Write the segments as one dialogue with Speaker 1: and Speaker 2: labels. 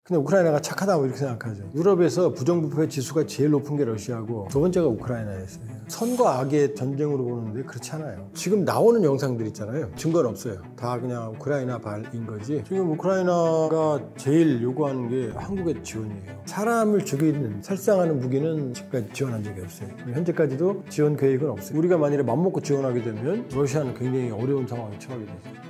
Speaker 1: 근데 우크라이나가 착하다 뭐 이렇게 생각하죠. 유럽에서 부정부패 지수가 제일 높은 게 러시아고 두 번째가 우크라이나였어요. 선과 악의 전쟁으로 보는데 그렇지 않아요. 지금 나오는 영상들 있잖아요. 증거는 없어요. 다 그냥 우크라이나 발인 거지. 지금 우크라이나가 제일 요구하는 게 한국의 지원이에요. 사람을 죽이는 살상하는 무기는 지금까지 지원한 적이 없어요. 현재까지도 지원 계획은 없어요. 우리가 만일에 맘먹고 지원하게 되면 러시아는 굉장히 어려운 상황에 처하게 되죠.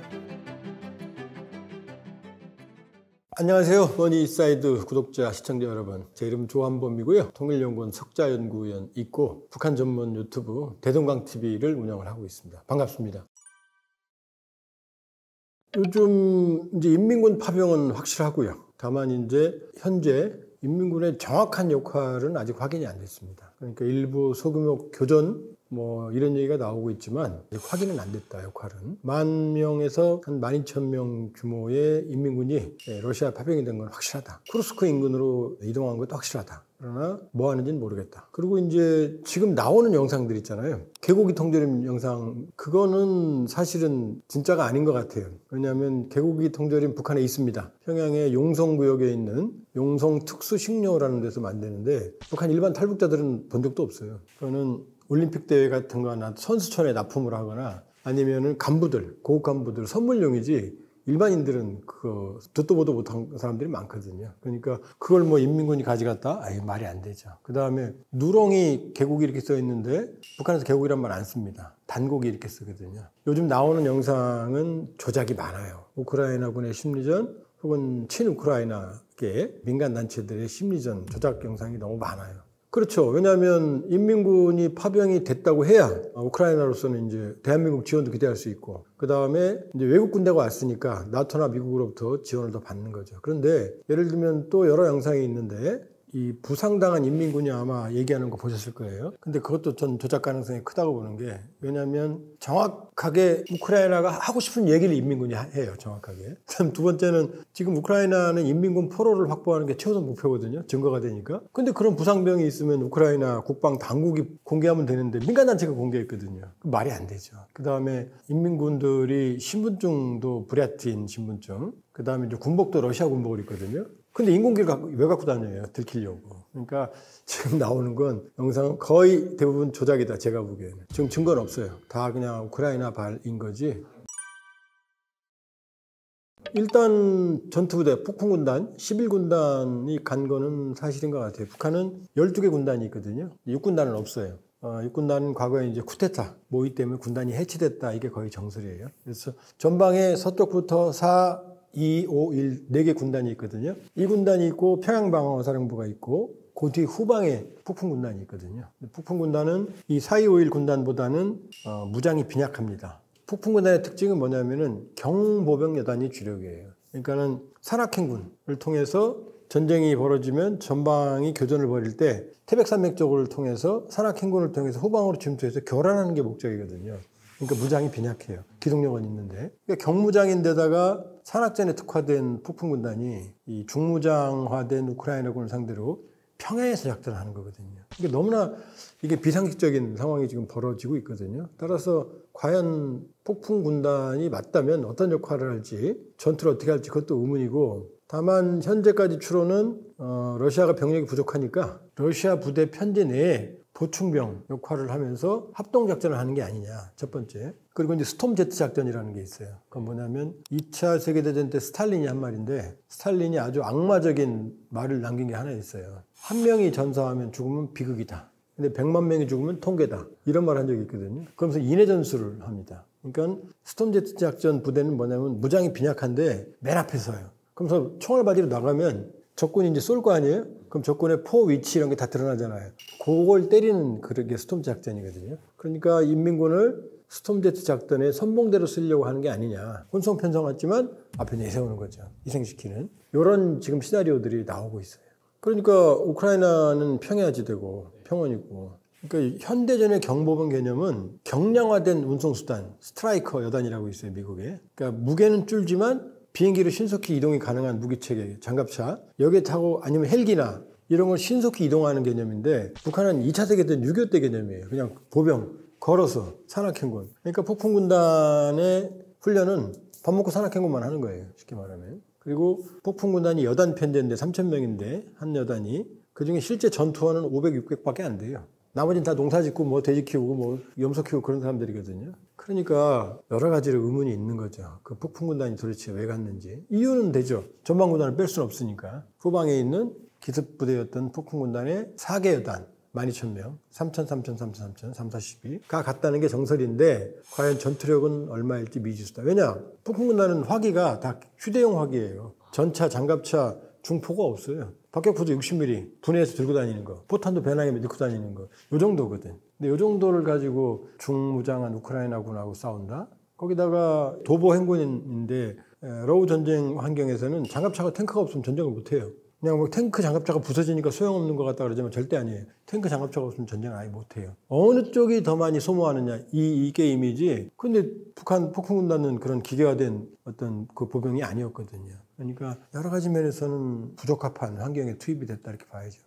Speaker 1: 안녕하세요. 머니사이드 구독자, 시청자 여러분. 제 이름은 조한범이고요. 통일연구원 석자연구원 있고 북한 전문 유튜브 대동강TV를 운영을 하고 있습니다. 반갑습니다. 요즘 이제 인민군 파병은 확실하고요. 다만 이제 현재 인민군의 정확한 역할은 아직 확인이 안 됐습니다. 그러니까 일부 소규모 교전 뭐 이런 얘기가 나오고 있지만 아직 확인은 안 됐다. 역할은 10,000명에서 한 12,000명 규모의 인민군이 러시아 파병이 된 건 확실하다. 쿠르스크 인근으로 이동한 것도 확실하다. 그러나 뭐 하는지는 모르겠다. 그리고 이제 지금 나오는 영상들 있잖아요. 개고기 통조림 영상, 그거는 사실은 진짜가 아닌 것 같아요. 왜냐하면 개고기 통조림 북한에 있습니다. 평양의 용성구역에 있는 용성특수식료라는 데서 만드는데 북한 일반 탈북자들은 본 적도 없어요. 그거는 올림픽 대회 같은 거나 선수촌에 납품을 하거나 아니면은 간부들, 고급 간부들 선물용이지 일반인들은 그거 듣도 보도 못한 사람들이 많거든요. 그러니까 그걸 뭐 인민군이 가져갔다? 아예 말이 안 되죠. 그 다음에 누렁이 개고기 이렇게 써 있는데 북한에서 개고기란 말 안 씁니다. 단고기 이렇게 쓰거든요. 요즘 나오는 영상은 조작이 많아요. 우크라이나군의 심리전 혹은 친우크라이나계 민간단체들의 심리전 조작 영상이 너무 많아요. 그렇죠. 왜냐하면 인민군이 파병이 됐다고 해야 우크라이나로서는 이제 대한민국 지원도 기대할 수 있고, 그 다음에 이제 외국 군대가 왔으니까 나토나 미국으로부터 지원을 더 받는 거죠. 그런데 예를 들면 또 여러 영상이 있는데 이 부상당한 인민군이 아마 얘기하는 거 보셨을 거예요. 근데 그것도 전 조작 가능성이 크다고 보는 게, 왜냐하면 정확하게 우크라이나가 하고 싶은 얘기를 인민군이 해요. 정확하게. 그다음 두 번째는 지금 우크라이나는 인민군 포로를 확보하는 게 최우선 목표거든요. 증거가 되니까. 근데 그런 부상병이 있으면 우크라이나 국방 당국이 공개하면 되는데 민간단체가 공개했거든요. 말이 안 되죠. 그 다음에 인민군들이 신분증도 부랴틴 신분증, 그 다음에 이제 군복도 러시아 군복을 입거든요. 근데 인공기를 왜 갖고 다녀요? 들키려고. 그러니까 지금 나오는 건 영상은 거의 대부분 조작이다. 제가 보기에는. 지금 증거는 없어요. 다 그냥 우크라이나 발인 거지. 일단 전투부대, 폭풍군단, 11군단이 간 거는 사실인 것 같아요. 북한은 12개 군단이 있거든요. 6군단은 없어요. 6군단은 과거에 이제 쿠데타, 모의 때문에 군단이 해체됐다. 이게 거의 정설이에요. 그래서 전방에 서쪽부터 4, 2, 5, 1, 4개 군단이 있거든요. 이 군단이 있고 평양방어사령부가 있고 그 뒤 후방에 폭풍군단이 있거든요. 폭풍군단은 이 4, 2, 5, 1 군단보다는 무장이 빈약합니다. 폭풍군단의 특징은 뭐냐면은 경보병 여단이 주력이에요. 그러니까는 산악행군을 통해서 전쟁이 벌어지면 전방이 교전을 벌일 때 태백산맥 쪽을 통해서 산악행군을 통해서 후방으로 침투해서 교란하는 게 목적이거든요. 그러니까 무장이 빈약해요. 기동력은 있는데. 그러니까 경무장인데다가 산악전에 특화된 폭풍군단이 이 중무장화된 우크라이나군을 상대로 평야에서 작전을 하는 거거든요. 이게 너무나 이게 비상식적인 상황이 지금 벌어지고 있거든요. 따라서 과연 폭풍군단이 맞다면 어떤 역할을 할지, 전투를 어떻게 할지 그것도 의문이고, 다만 현재까지 추론은 러시아가 병력이 부족하니까 러시아 부대 편제 내에 보충병 역할을 하면서 합동작전을 하는 게 아니냐, 첫 번째. 그리고 이제 스톰제트 작전이라는 게 있어요. 그건 뭐냐면 2차 세계대전 때 스탈린이 한 말인데, 스탈린이 아주 악마적인 말을 남긴 게 하나 있어요. 한 명이 전사하면 죽으면 비극이다. 근데 100만 명이 죽으면 통계다. 이런 말 한 적이 있거든요. 그러면서 인해전술을 합니다. 그러니까 스톰제트 작전 부대는 뭐냐면 무장이 빈약한데 맨 앞에 서요. 그러면서 총알 바지로 나가면 적군이 이제 쏠 거 아니에요? 그럼 적군의 포 위치 이런 게 다 드러나잖아요. 그걸 때리는 그게 스톰 작전이거든요. 그러니까 인민군을 스톰제트 작전의 선봉대로 쓰려고 하는 게 아니냐. 혼성 편성했지만 앞에 내세우는 거죠. 희생시키는. 이런 지금 시나리오들이 나오고 있어요. 그러니까 우크라이나는 평야지대고 평원이고. 그러니까 현대전의 경보병 개념은 경량화된 운송수단, 스트라이커 여단이라고 있어요. 미국에. 그러니까 무게는 줄지만 비행기로 신속히 이동이 가능한 무기체계, 장갑차, 여기에 타고 아니면 헬기나 이런 걸 신속히 이동하는 개념인데, 북한은 2차 세계대전 6.25 때 개념이에요. 그냥 보병, 걸어서 산악행군. 그러니까 폭풍군단의 훈련은 밥 먹고 산악행군만 하는 거예요. 쉽게 말하면. 그리고 폭풍군단이 여단 편대인데 3,000명인데 한 여단이 그중에 실제 전투원은 500, 600밖에 안 돼요. 나머지는 다 농사 짓고 뭐 돼지 키우고 뭐 염소 키우고 그런 사람들이거든요. 그러니까 여러 가지로 의문이 있는 거죠. 그 폭풍군단이 도대체 왜 갔는지. 이유는 되죠. 전방군단을 뺄 수는 없으니까. 후방에 있는 기습부대였던 폭풍군단의 4개 여단 12,000명, 3,000, 3,000, 3,000, 3,000, 3, 40가 갔다는 게 정설인데 과연 전투력은 얼마일지 미지수다. 왜냐? 폭풍군단은 화기가 다 휴대용 화기예요. 전차, 장갑차, 중포가 없어요. 박격포도 60mm 분해해서 들고 다니는 거, 포탄도 배낭에 넣고 다니는 거, 요 정도거든. 근데 요 정도를 가지고 중무장한 우크라이나군하고 싸운다? 거기다가 도보 행군인데 러우 전쟁 환경에서는 장갑차가 탱크가 없으면 전쟁을 못해요. 그냥 뭐 탱크 장갑차가 부서지니까 소용없는 것 같다 그러지만 절대 아니에요. 탱크 장갑차가 없으면 전쟁을 아예 못해요. 어느 쪽이 더 많이 소모하느냐 이 게임이지. 근데 북한 폭풍군단은 그런 기계화된 어떤 그 보병이 아니었거든요. 그러니까 여러 가지 면에서는 부적합한 환경에 투입이 됐다 이렇게 봐야죠.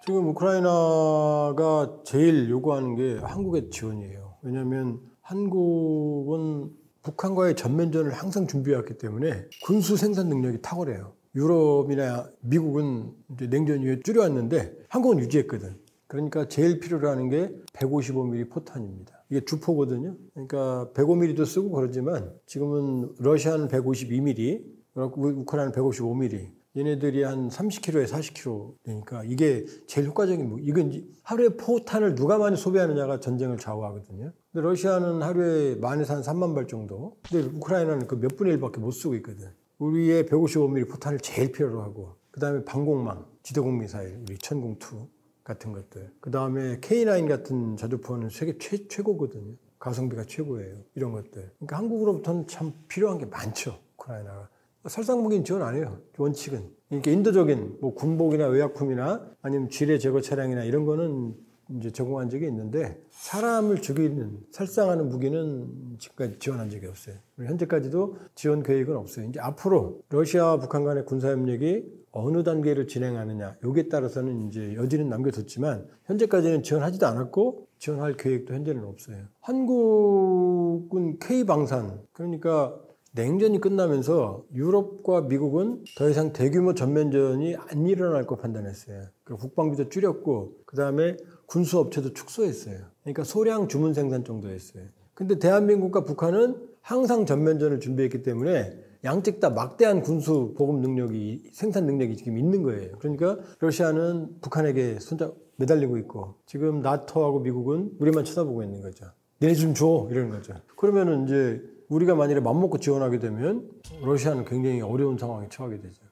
Speaker 1: 지금 우크라이나가 제일 요구하는 게 한국의 지원이에요. 왜냐하면 한국은 북한과의 전면전을 항상 준비해왔기 때문에 군수 생산 능력이 탁월해요. 유럽이나 미국은 이제 냉전 이후에 줄여왔는데 한국은 유지했거든. 그러니까 제일 필요로 하는 게 155mm 포탄입니다. 이게 주포거든요. 그러니까 105mm도 쓰고 그러지만 지금은 러시아는 152mm, 우크라이나는 155mm. 얘네들이 한 30kg에 40kg 되니까 이게 제일 효과적인 이건 하루에 포탄을 누가 많이 소비하느냐가 전쟁을 좌우하거든요. 근데 러시아는 하루에 만에서 한 3만 발 정도. 근데 우크라이나는 그 몇 분의 1밖에 못 쓰고 있거든. 우리의 155mm 포탄을 제일 필요로 하고 그 다음에 방공망, 지도공 미사일, 우리 천공2 같은 것들. 그 다음에 K9 같은 자주포는 세계 최고거든요. 가성비가 최고예요. 이런 것들. 그러니까 한국으로부터는 참 필요한 게 많죠. 우크라이나가. 살상무기는 지원 안 해요. 원칙은. 그러니까 인도적인 뭐 군복이나 의약품이나 아니면 지뢰 제거 차량이나 이런 거는 이제 제공한 적이 있는데 사람을 죽이는 살상하는 무기는 지금까지 지원한 적이 없어요. 현재까지도 지원 계획은 없어요. 이제 앞으로 러시아와 북한 간의 군사협력이 어느 단계를 진행하느냐 여기에 따라서는 이제 여지는 남겨뒀지만 현재까지는 지원하지도 않았고 지원할 계획도 현재는 없어요. 한국은 K방산 그러니까 냉전이 끝나면서 유럽과 미국은 더 이상 대규모 전면전이 안 일어날 거 판단했어요. 국방비도 줄였고 그 다음에 군수업체도 축소했어요. 그러니까 소량 주문 생산 정도 했어요. 근데 대한민국과 북한은 항상 전면전을 준비했기 때문에 양측 다 막대한 군수 보급 능력이 생산 능력이 지금 있는 거예요. 그러니까 러시아는 북한에게 손잡 매달리고 있고 지금 나토하고 미국은 우리만 쳐다보고 있는 거죠. 내내 좀 줘 이러는 거죠. 그러면은 이제 우리가 만일에 맘먹고 지원하게 되면 러시아는 굉장히 어려운 상황에 처하게 되죠.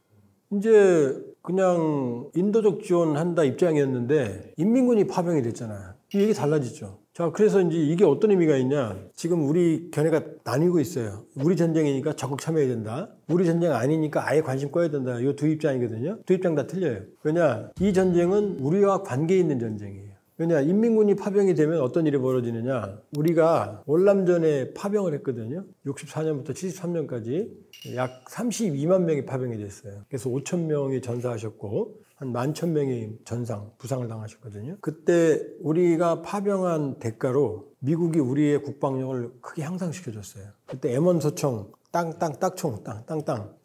Speaker 1: 이제 그냥 인도적 지원한다 입장이었는데 인민군이 파병이 됐잖아요. 이 얘기 달라지죠. 자, 그래서 이제 이게 어떤 의미가 있냐. 지금 우리 견해가 나뉘고 있어요. 우리 전쟁이니까 적극 참여해야 된다. 우리 전쟁 아니니까 아예 관심 꺼야 된다. 이 두 입장이거든요. 두 입장 다 틀려요. 왜냐? 이 전쟁은 우리와 관계 있는 전쟁이에요. 왜냐? 인민군이 파병이 되면 어떤 일이 벌어지느냐. 우리가 월남전에 파병을 했거든요. 64년부터 73년까지 약 32만 명이 파병이 됐어요. 그래서 5천 명이 전사하셨고 한 11,000명이 부상을 당하셨거든요. 그때 우리가 파병한 대가로 미국이 우리의 국방력을 크게 향상시켜줬어요. 그때 M1 소총, 딱총,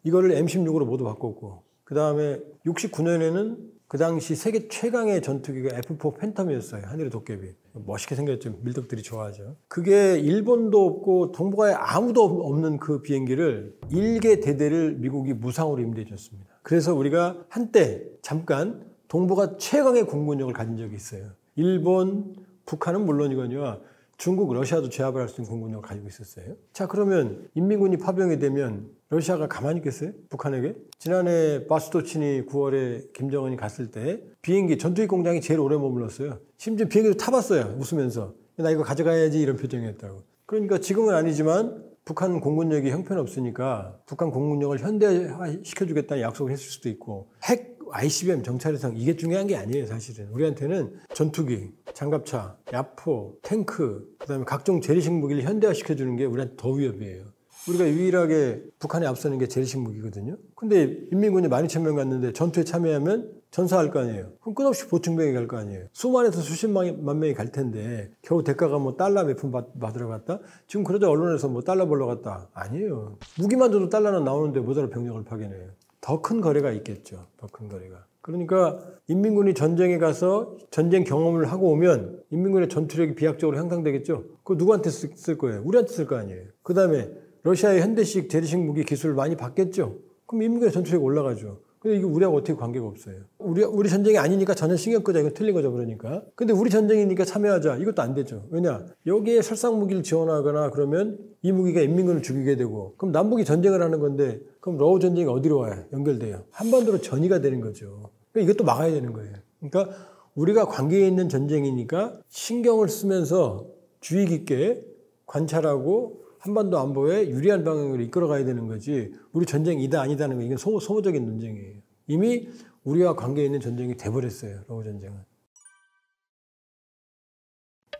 Speaker 1: 이거를 M16으로 모두 바꿨고 그 다음에 69년에는 그 당시 세계 최강의 전투기가 F4 팬텀이었어요. 하늘의 도깨비. 멋있게 생겼죠. 밀덕들이 좋아하죠. 그게 일본도 없고 동북아에 아무도 없는 그 비행기를 일개 대대를 미국이 무상으로 임대해 줬습니다. 그래서 우리가 한때 잠깐 동북아 최강의 공군력을 가진 적이 있어요. 일본, 북한은 물론이거니와 중국, 러시아도 제압을 할 수 있는 공군력을 가지고 있었어요. 자, 그러면 인민군이 파병이 되면 러시아가 가만히 있겠어요? 북한에게? 지난해 바스토친이 9월에 김정은이 갔을 때 비행기, 전투기 공장이 제일 오래 머물렀어요. 심지어 비행기도 타봤어요. 웃으면서. 나 이거 가져가야지 이런 표정이었다고. 그러니까 지금은 아니지만 북한 공군력이 형편없으니까 북한 공군력을 현대화시켜주겠다는 약속을 했을 수도 있고 핵 ICBM 정찰해상 이게 중요한 게 아니에요. 사실은 우리한테는 전투기, 장갑차, 야포, 탱크 그다음에 각종 재래식 무기를 현대화시켜주는 게 우리한테 더 위협이에요. 우리가 유일하게 북한에 앞서는 게 재래식 무기거든요. 근데 인민군이 12,000명 갔는데 전투에 참여하면 전사할 거 아니에요. 그럼 끝없이 보충병이 갈 거 아니에요. 수만에서 수십만 명이 갈 텐데 겨우 대가가 뭐 달러 몇 푼 받으러 갔다? 지금 그러자 언론에서 뭐 달러 벌러 갔다? 아니에요. 무기만 줘도 달러는 나오는데 뭐더러 병력을 파견해요. 더 큰 거래가 있겠죠. 더 큰 거래가. 그러니까 인민군이 전쟁에 가서 전쟁 경험을 하고 오면 인민군의 전투력이 비약적으로 향상되겠죠. 그거 누구한테 쓸 거예요? 우리한테 쓸 거 아니에요. 그 다음에 러시아의 현대식 재래식 무기 기술을 많이 받겠죠. 그럼 인민군의 전투력이 올라가죠. 근데 이게 우리하고 어떻게 관계가 없어요. 우리 전쟁이 아니니까 전혀 신경 끄자. 이거 틀린 거죠, 그러니까. 근데 우리 전쟁이니까 참여하자. 이것도 안 되죠. 왜냐? 여기에 살상 무기를 지원하거나 그러면 이 무기가 인민군을 죽이게 되고, 그럼 남북이 전쟁을 하는 건데, 그럼 러우 전쟁이 어디로 와요? 연결돼요. 한반도로 전이가 되는 거죠. 그러니까 이것도 막아야 되는 거예요. 그러니까 우리가 관계에 있는 전쟁이니까 신경을 쓰면서 주의 깊게 관찰하고 한반도 안보에 유리한 방향으로 이끌어가야 되는 거지, 우리 전쟁이다 아니다는 거, 이건 소모적인 논쟁이에요. 이미 우리와 관계에 있는 전쟁이 돼버렸어요. 러우 전쟁은.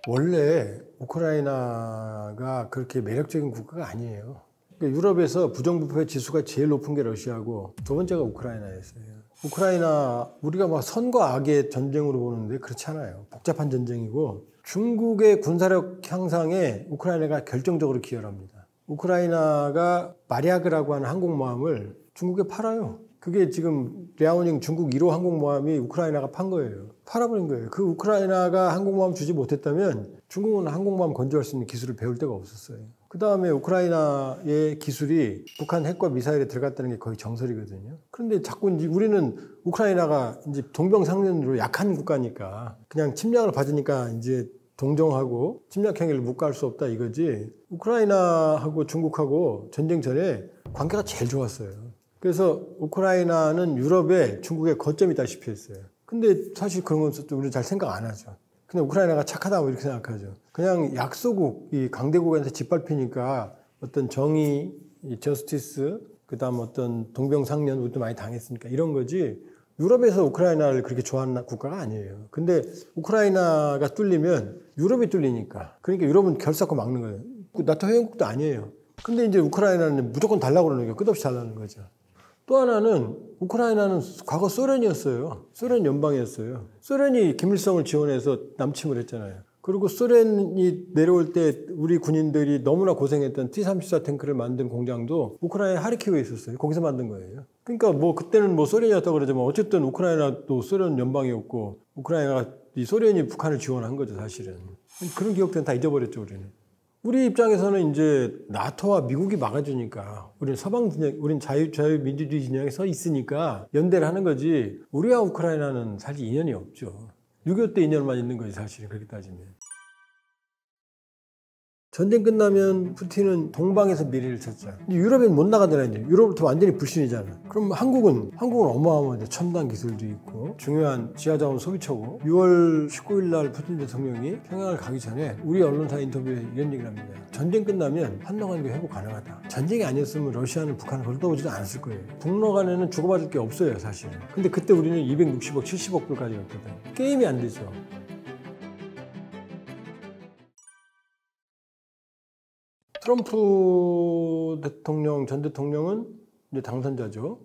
Speaker 1: 원래 우크라이나가 그렇게 매력적인 국가가 아니에요. 그러니까 유럽에서 부정부패 지수가 제일 높은 게 러시아고 두 번째가 우크라이나였어요. 우크라이나 우리가 막 선과 악의 전쟁으로 보는데 그렇지 않아요. 복잡한 전쟁이고 중국의 군사력 향상에 우크라이나가 결정적으로 기여를 합니다. 우크라이나가 마리아그라고 하는 항공모함을 중국에 팔아요. 그게 지금 랴오닝 중국 1호 항공모함이 우크라이나가 판 거예요. 팔아버린 거예요. 그 우크라이나가 항공모함 주지 못했다면 중국은 항공모함 건조할 수 있는 기술을 배울 데가 없었어요. 그 다음에 우크라이나의 기술이 북한 핵과 미사일에 들어갔다는 게 거의 정설이거든요. 그런데 자꾸 이제 우리는 우크라이나가 이제 동병상련으로 약한 국가니까 그냥 침략을 받으니까 이제 동정하고 침략 행위를 묵과할 수 없다 이거지. 우크라이나하고 중국하고 전쟁 전에 관계가 제일 좋았어요. 그래서 우크라이나는 유럽에 중국의 거점이다시피 했어요. 근데 사실 그런 건 우리 잘 생각 안 하죠. 그냥 우크라이나가 착하다고 이렇게 생각하죠. 그냥 약소국, 이 강대국한테 짓밟히니까 어떤 정의, 저스티스, 그 다음 어떤 동병상련, 우리도 많이 당했으니까 이런 거지, 유럽에서 우크라이나를 그렇게 좋아하는 국가가 아니에요. 근데 우크라이나가 뚫리면 유럽이 뚫리니까. 그러니까 유럽은 결사코 막는 거예요. 나토 회원국도 아니에요. 근데 이제 우크라이나는 무조건 달라고 그러는 거예요. 끝없이 달라는 거죠. 또 하나는 우크라이나는 과거 소련이었어요. 소련 연방이었어요. 소련이 김일성을 지원해서 남침을 했잖아요. 그리고 소련이 내려올 때 우리 군인들이 너무나 고생했던 T-34 탱크를 만든 공장도 우크라이나 하르키우에 있었어요. 거기서 만든 거예요. 그러니까 뭐 그때는 뭐 소련이었다고 그러지만 어쨌든 우크라이나도 소련 연방이었고 우크라이나가 이 소련이 북한을 지원한 거죠, 사실은. 그런 기억들은 다 잊어버렸죠, 우리는. 우리 입장에서는 이제 나토와 미국이 막아주니까 우리는 서방 진영, 우리는 자유민주주의 진영에 서 있으니까 연대를 하는 거지, 우리와 우크라이나는 사실 인연이 없죠. 6.25 때 인연만 있는 거지, 사실 그렇게 따지면. 전쟁 끝나면 푸틴은 동방에서 미래를 찾죠. 유럽엔 못 나가잖아요. 이제 유럽부터 완전히 불신이잖아. 그럼 한국은 어마어마한 첨단 기술도 있고 중요한 지하자원 소비처고, 6월 19일 날 푸틴 대통령이 평양을 가기 전에 우리 언론사 인터뷰에 이런 얘기를 합니다. 전쟁 끝나면 한러 간에 회복 가능하다. 전쟁이 아니었으면 러시아는 북한을 걸어오지도 않았을 거예요. 북러 간에는 주고받을 게 없어요, 사실은. 근데 그때 우리는 260억, 70억 불까지 였거든. 게임이 안 되죠. 트럼프 대통령, 전 대통령은 이제 당선자죠.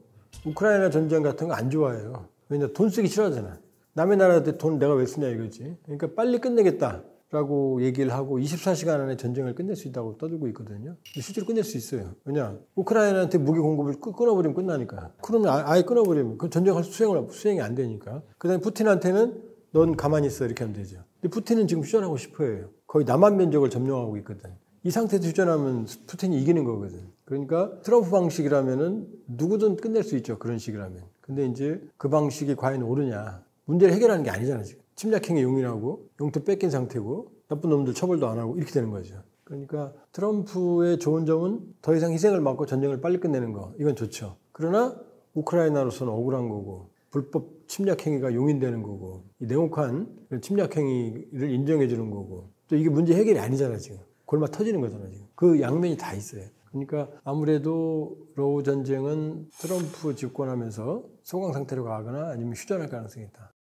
Speaker 1: 우크라이나 전쟁 같은 거 안 좋아해요. 왜냐, 돈 쓰기 싫어하잖아. 남의 나라한테 돈 내가 왜 쓰냐 이거지. 그러니까 빨리 끝내겠다라고 얘기를 하고 24시간 안에 전쟁을 끝낼 수 있다고 떠들고 있거든요. 실제로 끝낼 수 있어요. 왜냐, 우크라이나한테 무기 공급을 끊어버리면 끝나니까. 그러면 아예 끊어버리면 그 전쟁할 수행이 안 되니까. 그 다음에 푸틴한테는 넌 가만히 있어 이렇게 하면 되죠. 근데 푸틴은 지금 휴전하고 싶어해요. 거의 남한 면적을 점령하고 있거든. 이 상태에서 휴전하면 푸틴이 이기는 거거든. 그러니까 트럼프 방식이라면은 누구든 끝낼 수 있죠. 그런 식이라면. 근데 이제 그 방식이 과연 옳으냐. 문제를 해결하는 게 아니잖아, 지금. 침략행위 용인하고 영토 뺏긴 상태고 나쁜 놈들 처벌도 안 하고 이렇게 되는 거죠. 그러니까 트럼프의 좋은 점은 더 이상 희생을 막고 전쟁을 빨리 끝내는 거. 이건 좋죠. 그러나 우크라이나로서는 억울한 거고 불법 침략행위가 용인되는 거고 이 냉혹한 침략행위를 인정해 주는 거고 또 이게 문제 해결이 아니잖아, 지금. 골마 터지는 거잖아요, 지금. 그 양면이 다 있어요. 그러니까 아무래도 러우 전쟁은 트럼프 집권하면서 소강 상태로 가거나 아니면 휴전할 가능성이 있다.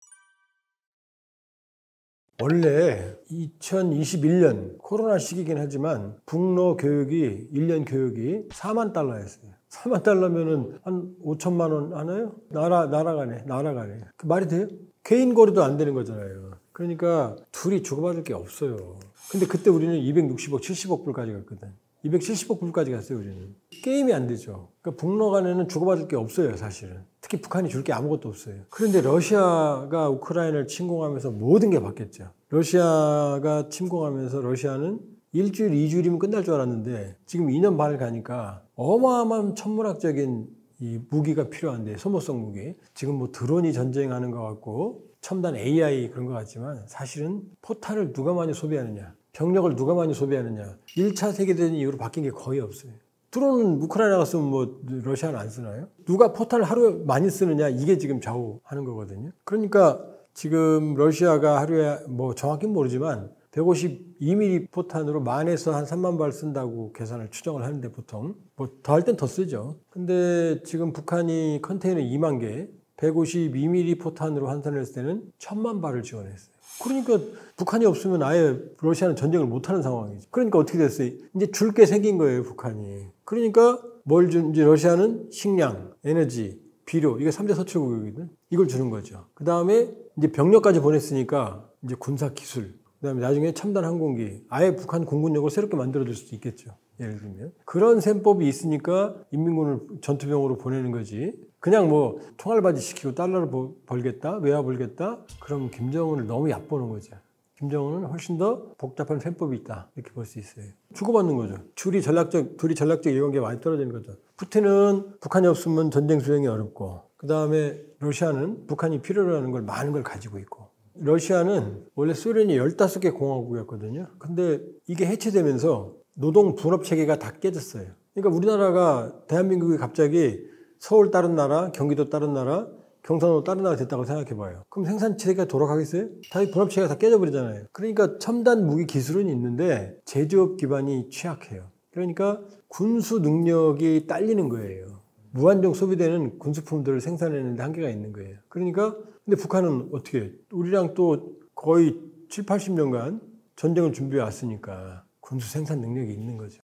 Speaker 1: 원래 2021년 코로나 시기긴 하지만 북러 교육이 1년 교육이 4만 달러였어요. 4만 달러면은 한 5천만 원 하나요? 날아가네. 그 말이 돼요? 개인 거래도 안 되는 거잖아요. 그러니까 둘이 주고받을 게 없어요. 근데 그때 우리는 260억, 70억 불까지 갔거든. 270억 불까지 갔어요, 우리는. 게임이 안 되죠. 그러니까 북러 간에는 주고받을 게 없어요, 사실은. 특히 북한이 줄 게 아무것도 없어요. 그런데 러시아가 우크라이나를 침공하면서 모든 게 바뀌었죠. 러시아가 침공하면서 러시아는 일주일, 2주일이면 끝날 줄 알았는데 지금 2년 반을 가니까 어마어마한 천문학적인 이 무기가 필요한데, 소모성 무기. 지금 뭐 드론이 전쟁하는 것 같고 첨단 AI 그런 것 같지만 사실은 포탄을 누가 많이 소비하느냐, 병력을 누가 많이 소비하느냐. 1차 세계대전 이후로 바뀐 게 거의 없어요. 드론은 우크라이나가 쓰면 뭐 러시아는 안 쓰나요? 누가 포탄을 하루에 많이 쓰느냐, 이게 지금 좌우하는 거거든요. 그러니까 지금 러시아가 하루에 뭐 정확히는 모르지만 152mm 포탄으로 만에서 한 3만 발 쓴다고 계산을 추정을 하는데, 보통 뭐 더 할 땐 더 쓰죠. 근데 지금 북한이 컨테이너 2만 개 152mm 포탄으로 환산했을 때는 1000만 발을 지원했어요. 그러니까 북한이 없으면 아예 러시아는 전쟁을 못하는 상황이죠. 그러니까 어떻게 됐어요? 이제 줄 게 생긴 거예요, 북한이. 그러니까 뭘 이제 러시아는 식량, 에너지, 비료, 이게 3대 서출국이거든. 이걸 주는 거죠. 그 다음에 이제 병력까지 보냈으니까 이제 군사 기술, 그 다음에 나중에 첨단 항공기, 아예 북한 공군력을 새롭게 만들어줄 수도 있겠죠. 예를 들면. 그런 셈법이 있으니까 인민군을 전투병으로 보내는 거지. 그냥 뭐 총알바지 시키고 달러를 벌겠다, 외화 벌겠다, 그럼 김정은을 너무 얕보는 거죠. 김정은은 훨씬 더 복잡한 셈법이 있다, 이렇게 볼 수 있어요. 주고받는 거죠. 둘이 전략적 이해관계가 많이 떨어지는 거죠. 푸틴은 북한이 없으면 전쟁 수행이 어렵고, 그 다음에 러시아는 북한이 필요로 하는 걸 많은 걸 가지고 있고. 러시아는 원래 소련이 15개 공화국이었거든요. 근데 이게 해체되면서 노동 분업 체계가 다 깨졌어요. 그러니까 우리나라가, 대한민국이 갑자기 서울 다른 나라, 경기도 다른 나라, 경상도 다른 나라 됐다고 생각해봐요. 그럼 생산체계가 돌아가겠어요? 다 분업체계가 다 깨져버리잖아요. 그러니까 첨단 무기 기술은 있는데 제조업 기반이 취약해요. 그러니까 군수 능력이 딸리는 거예요. 무한정 소비되는 군수품들을 생산하는데 한계가 있는 거예요. 그러니까 근데 북한은 어떻게 해요? 우리랑 또 거의 7, 80년간 전쟁을 준비해 왔으니까 군수 생산 능력이 있는 거죠.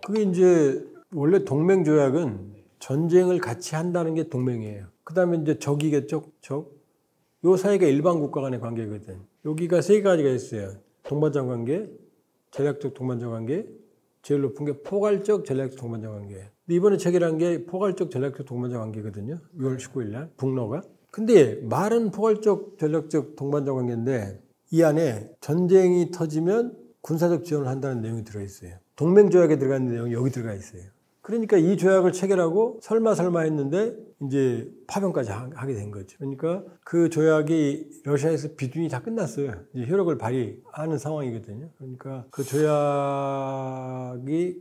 Speaker 1: 그게 이제 원래 동맹 조약은 전쟁을 같이 한다는 게 동맹이에요. 그 다음에 이제 적이겠죠, 적. 요 사이가 일반 국가 간의 관계거든. 여기가 세 가지가 있어요. 동반자 관계, 전략적 동반자 관계, 제일 높은 게 포괄적 전략적 동반자 관계. 근데 이번에 체결한 게 포괄적 전략적 동반자 관계거든요. 6월 19일 날 북러가. 근데 말은 포괄적 전략적 동반자 관계인데 이 안에 전쟁이 터지면 군사적 지원을 한다는 내용이 들어있어요. 동맹 조약에 들어가는 내용이 여기 들어가 있어요. 그러니까 이 조약을 체결하고 설마 했는데 이제 파병까지 하게 된 거죠. 그러니까 그 조약이 러시아에서 비준이 다 끝났어요. 이제 효력을 발휘하는 상황이거든요. 그러니까 그 조약이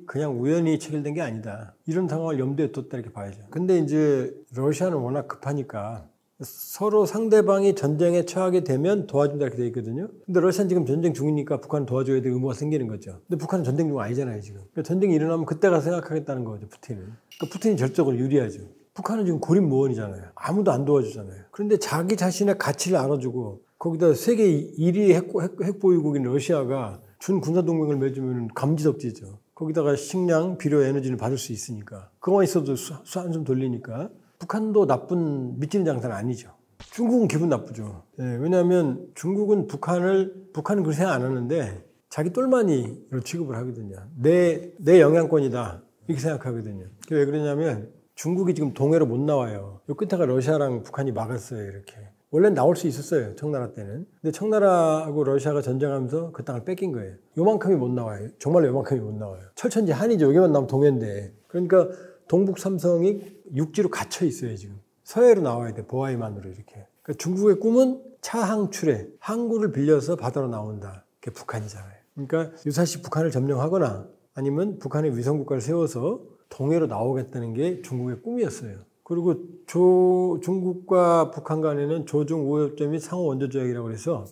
Speaker 1: 그냥 우연히 체결된 게 아니다, 이런 상황을 염두에 뒀다, 이렇게 봐야죠. 근데 이제 러시아는 워낙 급하니까 서로 상대방이 전쟁에 처하게 되면 도와준다, 이렇게 돼 있거든요. 근데 러시아는 지금 전쟁 중이니까 북한은 도와줘야 될 의무가 생기는 거죠. 근데 북한은 전쟁 중 아니잖아요, 지금. 그러니까 전쟁이 일어나면 그때 가서 생각하겠다는 거죠, 푸틴은. 그러니까 푸틴이 절적으로 유리하죠. 북한은 지금 고립무원이잖아요. 아무도 안 도와주잖아요. 그런데 자기 자신의 가치를 알아주고 거기다 세계 1위 핵보유국인 러시아가 준 군사동맹을 맺으면 감지덕지죠. 거기다가 식량, 비료, 에너지를 받을 수 있으니까. 그거만 있어도 한숨 돌리니까. 북한도 나쁜 미치는 장사는 아니죠. 중국은 기분 나쁘죠. 네, 왜냐하면 중국은 북한은 그렇게 생각 안 하는데 자기 똘마니로 취급을 하거든요. 내 영향권이다, 이렇게 생각하거든요. 왜 그러냐면 중국이 지금 동해로 못 나와요. 요 끝에가 러시아랑 북한이 막았어요, 이렇게. 원래는 나올 수 있었어요, 청나라 때는. 근데 청나라하고 러시아가 전쟁하면서 그 땅을 뺏긴 거예요. 요만큼이 못 나와요. 정말로 요만큼이 못 나와요. 철천지 한이죠. 여기만 나오면 동해인데. 그러니까 동북 삼성이 육지로 갇혀 있어요, 지금. 서해로 나와야 돼, 보아이만으로 이렇게. 그러니까 중국의 꿈은 차항 출해, 항구를 빌려서 바다로 나온다. 그게 북한이잖아요. 그러니까 유사시 북한을 점령하거나 아니면 북한의 위성국가를 세워서 동해로 나오겠다는 게 중국의 꿈이었어요. 그리고 중국과 북한 간에는 조중 우호협정 및 상호 원조 조약이라고 해서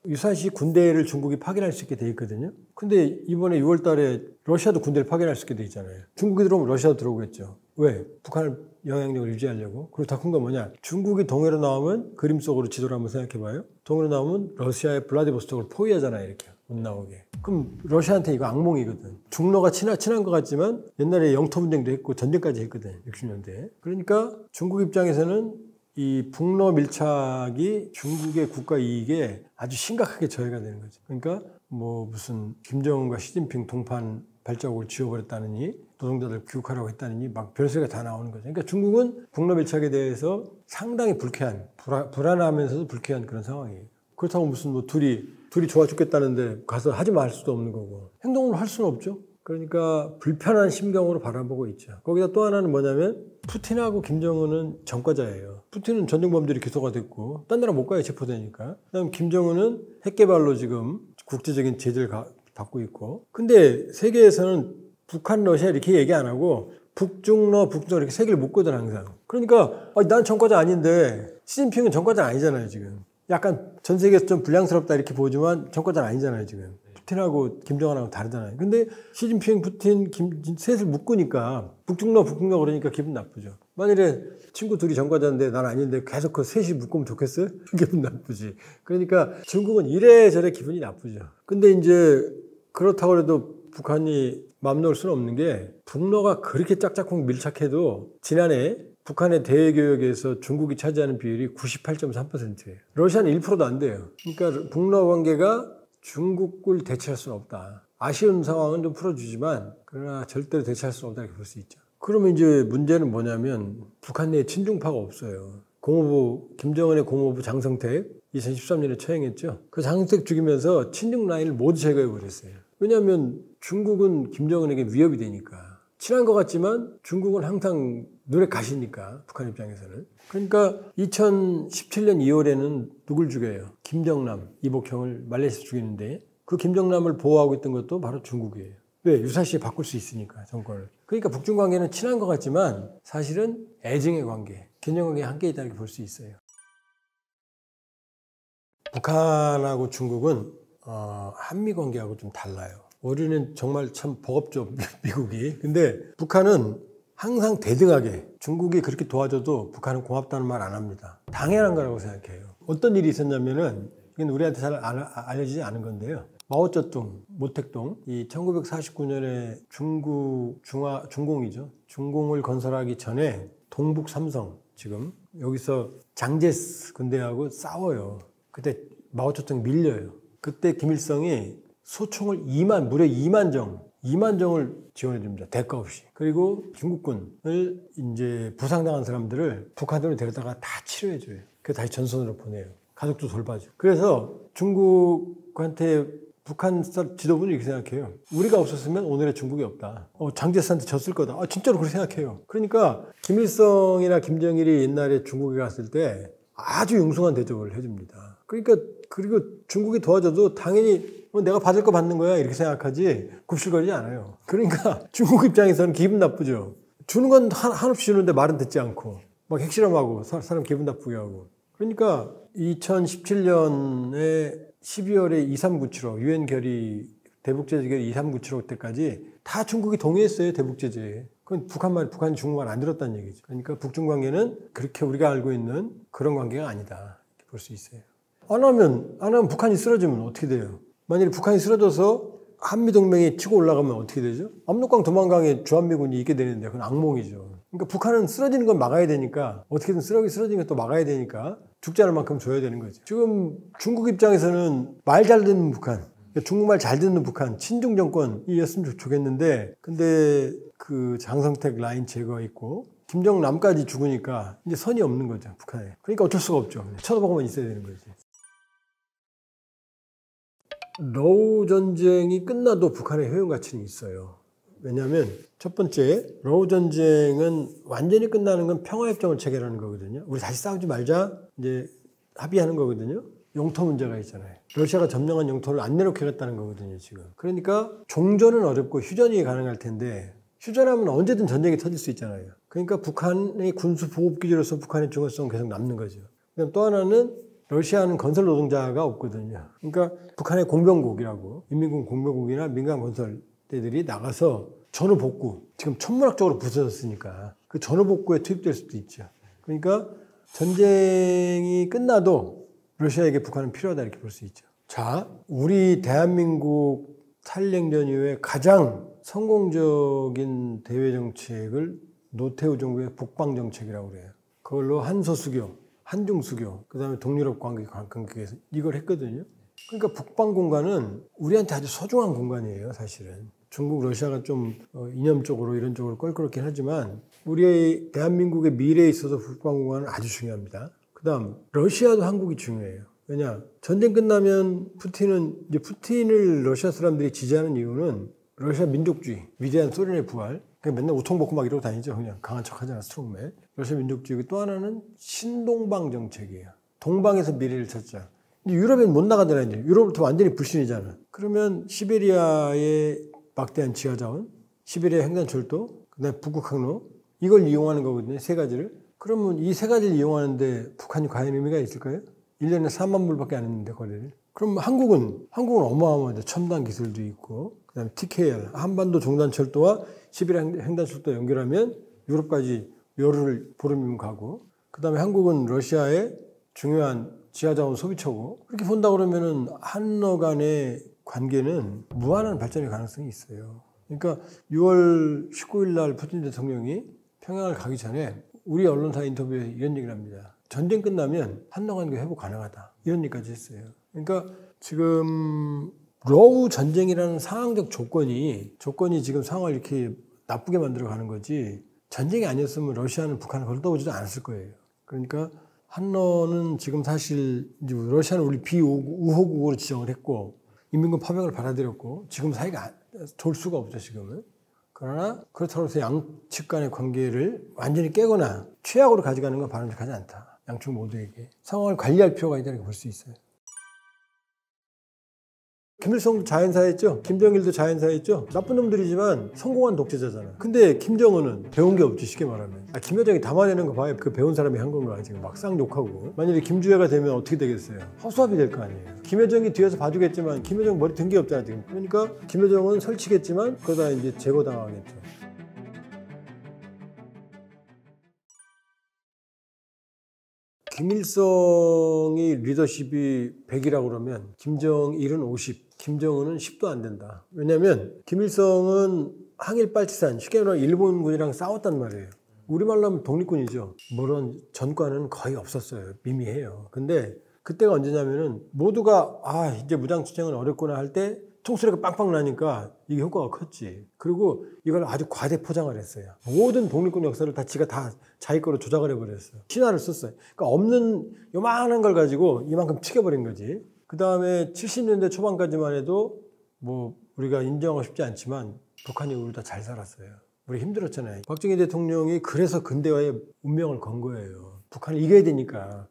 Speaker 1: 유사시 군대를 중국이 파견할 수 있게 돼 있거든요. 근데 이번에 6월 달에 러시아도 군대를 파견할 수 있게 돼 있잖아요. 중국이 들어오면 러시아도 들어오겠죠. 왜? 북한을 영향력을 유지하려고. 그리고 더 큰 건 뭐냐? 중국이 동해로 나오면 그림 속으로 지도를 한번 생각해봐요. 동해로 나오면 러시아의 블라디보스톡을 포위하잖아요. 이렇게 못 나오게. 그럼 러시아한테 이거 악몽이거든. 중러가 친한 것 같지만 옛날에 영토 분쟁도 했고 전쟁까지 했거든. 60년대에. 그러니까 중국 입장에서는 이 북러 밀착이 중국의 국가 이익에 아주 심각하게 저해가 되는 거죠. 그러니까 뭐 무슨 김정은과 시진핑 동판 발자국을 지워버렸다느니 노동자들 교육하라고 했다느니 막 별소리가 다 나오는 거죠. 그러니까 중국은 북러 밀착에 대해서 상당히 불쾌한, 불안하면서도 불쾌한 그런 상황이에요. 그렇다고 무슨 뭐 둘이 좋아 죽겠다는데 가서 하지 말 수도 없는 거고 행동을 할 수는 없죠. 그러니까 불편한 심경으로 바라보고 있죠. 거기다 또 하나는 뭐냐면 푸틴하고 김정은은 전과자예요. 푸틴은 전쟁범들이 기소가 됐고 딴 나라 못 가요. 체포되니까. 그다음 김정은은 핵개발로 지금 국제적인 제재를 받고 있고. 근데 세계에서는 북한, 러시아 이렇게 얘기 안 하고 북중러 이렇게 세 개를 묶거든 항상. 그러니까 난 전과자 아닌데 시진핑은 전과자 아니잖아요 지금. 약간 전 세계에서 좀 불량스럽다 이렇게 보지만 전과자는 아니잖아요 지금. 푸틴하고 김정은하고 다르잖아요. 근데 시진핑, 푸틴, 셋을 묶으니까 북중러 그러니까 기분 나쁘죠. 만일에 친구 둘이 전과자인데 난 아닌데 계속 그 셋이 묶으면 좋겠어요? 기분 나쁘지. 그러니까 중국은 이래저래 기분이 나쁘죠. 근데 이제 그렇다고 해도 북한이 맘 놓을 수는 없는 게 북러가 그렇게 짝짝꿍 밀착해도 지난해 북한의 대외교역에서 중국이 차지하는 비율이 98.3%예요. 러시아는 1%도 안 돼요. 그러니까 북러 관계가 중국을 대체할 수는 없다. 아쉬운 상황은 좀 풀어주지만 그러나 절대로 대체할 수는 없다 이렇게 볼 수 있죠. 그러면 이제 문제는 뭐냐면 북한 내에 친중파가 없어요. 김정은의 공호부 장성택 2013년에 처형했죠. 그 장성택 죽이면서 친중 라인을 모두 제거해 버렸어요. 왜냐하면 중국은 김정은에게 위협이 되니까. 친한 것 같지만 중국은 항상 눈에 가시니까 북한 입장에서는. 그러니까 2017년 2월에는 누굴 죽여요? 김정남, 이복형을 말레이시아에서 죽이는데 그 김정남을 보호하고 있던 것도 바로 중국이에요. 왜? 유사시에 바꿀 수 있으니까 정권을. 그러니까 북중 관계는 친한 것 같지만 사실은 애증의 관계, 균형관계에 함께 있다는 걸 볼 수 있어요. 북한하고 중국은 한미 관계하고 좀 달라요. 우리는 정말 참 버겁죠, 미국이. 근데 북한은 항상 대등하게 중국이 그렇게 도와줘도 북한은 고맙다는 말 안 합니다. 당연한 거라고 생각해요. 어떤 일이 있었냐면은 이건 우리한테 잘 알려지지 않은 건데요. 마오쩌둥, 모택동, 이 1949년에 중공이죠. 중공을 건설하기 전에 동북 삼성 지금 여기서 장제스 군대하고 싸워요. 그때 마오쩌둥 밀려요. 그때 김일성이 소총을 무려 2만 정을 지원해 줍니다. 대가 없이. 그리고 중국군을 이제 부상당한 사람들을 북한으로 데려다가 다 치료해 줘요. 그래서 다시 전선으로 보내요. 가족도 돌봐줘. 그래서 중국한테 북한 지도부는 이렇게 생각해요. 우리가 없었으면 오늘의 중국이 없다. 장제스한테 졌을 거다. 진짜로 그렇게 생각해요. 그러니까 김일성이나 김정일이 옛날에 중국에 갔을 때 아주 융숭한 대접을 해줍니다. 그러니까 그리고 중국이 도와줘도 당연히 내가 받을 거 받는 거야 이렇게 생각하지 굽실거리지 않아요. 그러니까 중국 입장에서는 기분 나쁘죠. 주는 건 한없이 주는데 말은 듣지 않고 막 핵실험하고 사람 기분 나쁘게 하고. 그러니까 2017년에 12월에 2397호 유엔 결의 대북제재 결의 2397호 때까지 다 중국이 동의했어요. 대북제재에. 그건 북한이 중국 말 안 들었다는 얘기죠. 그러니까 북중 관계는 그렇게 우리가 알고 있는 그런 관계가 아니다. 이렇게 볼 수 있어요. 안 하면 북한이 쓰러지면 어떻게 돼요? 만약에 북한이 쓰러져서 한미동맹이 치고 올라가면 어떻게 되죠? 압록강 두만강에 주한미군이 있게 되는데 그건 악몽이죠. 그러니까 북한은 쓰러지는 건 막아야 되니까 어떻게든 쓰러지는 건 또 막아야 되니까 죽지 않을 만큼 줘야 되는 거죠. 지금 중국 입장에서는 말 잘 듣는 북한, 중국말 잘 듣는 북한, 친중 정권이었으면 좋겠는데 근데 그 장성택 라인 제거했고 김정남까지 죽으니까 이제 선이 없는 거죠, 북한에. 그러니까 어쩔 수가 없죠. 쳐다보고만 있어야 되는 거지. 러우 전쟁이 끝나도 북한의 효용 가치는 있어요. 왜냐하면 첫 번째, 러우 전쟁은 완전히 끝나는 건 평화협정을 체결하는 거거든요. 우리 다시 싸우지 말자 이제 합의하는 거거든요. 영토 문제가 있잖아요. 러시아가 점령한 영토를 안 내놓겠다는 거거든요, 지금. 그러니까 종전은 어렵고 휴전이 가능할 텐데 휴전하면 언제든 전쟁이 터질 수 있잖아요. 그러니까 북한의 군수 보호기지로서 북한의 중요성은 계속 남는 거죠. 그다음 또 하나는 러시아는 건설 노동자가 없거든요. 그러니까 북한의 공병국이라고 인민군 공병국이나 민간 건설대들이 나가서 전후복구, 지금 천문학적으로 부서졌으니까 그 전후복구에 투입될 수도 있죠. 그러니까 전쟁이 끝나도 러시아에게 북한은 필요하다 이렇게 볼 수 있죠. 자, 우리 대한민국 탈냉전 이후에 가장 성공적인 대외 정책을 노태우 정부의 북방 정책이라고 그래요. 그걸로 한소수교, 한중수교, 그 다음에 동유럽 관계에서 이걸 했거든요. 그러니까 북방 공간은 우리한테 아주 소중한 공간이에요, 사실은. 중국, 러시아가 좀 이념적으로 이런 쪽으로 껄끄럽긴 하지만 우리 대한민국의 미래에 있어서 북방 공간은 아주 중요합니다. 그 다음 러시아도 한국이 중요해요. 왜냐? 전쟁 끝나면 푸틴을 러시아 사람들이 지지하는 이유는 러시아 민족주의, 위대한 소련의 부활. 그냥 맨날 우통 벗고 막 이러고 다니죠. 그냥 강한 척 하잖아, 스트롱맨. 러시아 민족주의. 또 하나는 신동방 정책이에요. 동방에서 미래를 찾자. 근데 유럽엔 못 나가잖아, 이제. 유럽부터 완전히 불신이잖아. 그러면 시베리아의 막대한 지하자원, 시베리아 횡단철도, 그 다음에 북극 항로, 이걸 이용하는 거거든요, 세 가지를. 그러면 이 세 가지를 이용하는데 북한이 과연 의미가 있을까요? 1년에 4만 불밖에 안 했는데, 거리를. 그럼 한국은 어마어마하죠. 첨단 기술도 있고, 그 다음에 TKL, 한반도 종단철도와 시베리아 횡단철도 연결하면 유럽까지 열흘 보름이면 가고, 그 다음에 한국은 러시아의 중요한 지하자원 소비처고, 그렇게 본다 그러면은 한러 간의 관계는 무한한 발전의 가능성이 있어요. 그러니까 6월 19일 날 푸틴 대통령이 평양을 가기 전에 우리 언론사 인터뷰에 이런 얘기를 합니다. 전쟁 끝나면 한러 관계 회복 가능하다. 이런 얘기까지 했어요. 그러니까 지금 러우 전쟁이라는 상황적 조건이 지금 상황을 이렇게 나쁘게 만들어 가는 거지, 전쟁이 아니었으면 러시아는 북한을 걸어다보지도 않았을 거예요. 그러니까 한러는 지금 사실 이제 러시아는 우리 비우호국으로 지정을 했고 인민군 파병을 받아들였고 지금 사이가 좋을 수가 없죠, 지금은. 그러나 그렇다고 해서 양측 간의 관계를 완전히 깨거나 최악으로 가져가는 건 바람직하지 않다. 양측 모두에게 상황을 관리할 필요가 있다고 볼 수 있어요. 김일성도 자연사했죠. 김정일도 자연사했죠. 나쁜 놈들이지만 성공한 독재자잖아. 근데 김정은은 배운 게 없지, 쉽게 말하면. 김여정이 담아내는 거 봐요. 그 배운 사람이 한 건가 지금 막 쌍욕하고. 만약에 김주애가 되면 어떻게 되겠어요? 허수아비 될 거 아니에요. 김여정이 뒤에서 봐주겠지만 김여정 머리 든 게 없잖아 지금. 그러니까 김여정은 설치겠지만 그러다 이제 제거당하겠죠. 김일성이 리더십이 100이라고 그러면 김정일은 50, 김정은은 10도 안 된다. 왜냐면 김일성은 항일 빨치산, 쉽게 말하면 일본군이랑 싸웠단 말이에요. 우리말로 하면 독립군이죠. 물론 전과는 거의 없었어요. 미미해요. 근데 그때가 언제냐면은 모두가 이제 무장투쟁은 어렵구나 할 때 총소리가 빵빵 나니까 이게 효과가 컸지. 그리고 이걸 아주 과대 포장을 했어요. 모든 독립군 역사를 다 자기 거로 조작을 해버렸어요. 신화를 썼어요. 그러니까 없는 요만한 걸 가지고 이만큼 튀겨버린 거지. 그 다음에 70년대 초반까지만 해도 뭐 우리가 인정하고 싶지 않지만 북한이 우리보다 잘 살았어요. 우리 힘들었잖아요. 박정희 대통령이 그래서 근대화의 운명을 건 거예요. 북한을 이겨야 되니까.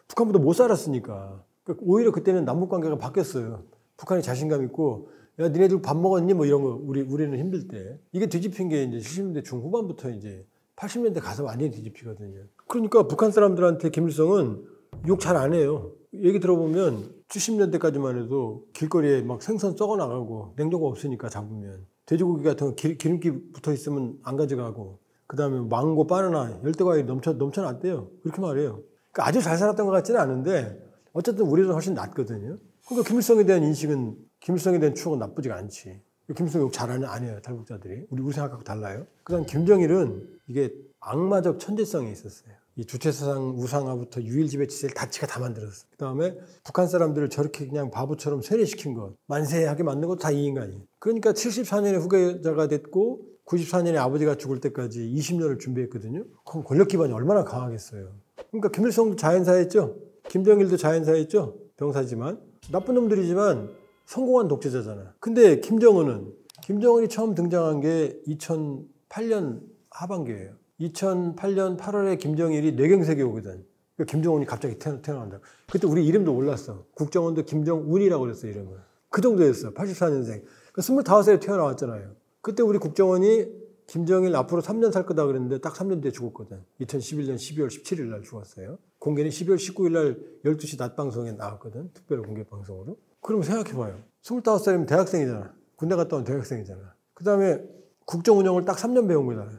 Speaker 1: 북한보다 못 살았으니까. 그러니까 오히려 그때는 남북관계가 바뀌었어요. 북한이 자신감 있고, 야, 니네들 밥 먹었니? 뭐 이런 거, 우리는 힘들 때. 이게 뒤집힌 게 이제 70년대 중후반부터 이제 80년대 가서 완전히 뒤집히거든요. 그러니까 북한 사람들한테 김일성은 욕 잘 안 해요. 얘기 들어보면 70년대까지만 해도 길거리에 막 생선 썩어 나가고 냉장고 없으니까 잡으면 돼지고기 같은 거 기름기 붙어 있으면 안 가져가고 그 다음에 망고, 바나나, 열대과일 넘쳐났대요. 그렇게 말해요. 그러니까 아주 잘 살았던 것 같지는 않은데 어쨌든 우리는 훨씬 낫거든요. 그러니까 김일성에 대한 인식은, 김일성에 대한 추억은 나쁘지가 않지. 김일성 욕 잘 안 해요, 탈북자들이. 우리 생각하고 달라요. 그 다음 김정일은 이게 악마적 천재성이 있었어요. 이 주체사상 우상화부터 유일지배체제를 다 지가 다 만들었어. 그 다음에 북한 사람들을 저렇게 그냥 바보처럼 세뇌시킨 것, 만세하게 만든 것도 다 이 인간이에요. 그러니까 74년에 후계자가 됐고 94년에 아버지가 죽을 때까지 20년을 준비했거든요. 그럼 권력 기반이 얼마나 강하겠어요. 그러니까 김일성도 자연사했죠. 김정일도 자연사했죠. 병사지만. 나쁜 놈들이지만 성공한 독재자잖아. 근데 김정은이 처음 등장한 게 2008년 하반기예요. 2008년 8월에 김정일이 뇌경색이 오거든. 그러니까 김정은이 갑자기 태어난다. 그때 우리 이름도 몰랐어. 국정원도 김정운이라고 그랬어, 이름을. 그 정도였어. 84년생. 그러니까 25살에 태어나왔잖아요. 그때 우리 국정원이 김정일 앞으로 3년 살 거다 그랬는데 딱 3년 뒤에 죽었거든. 2011년 12월 17일 날 죽었어요. 공개는 12월 19일 날 12시 낮 방송에 나왔거든. 특별 공개 방송으로. 그럼 생각해봐요. 25살이면 대학생이잖아. 군대 갔다 온 대학생이잖아. 그 다음에 국정 운영을 딱 3년 배운 거잖아.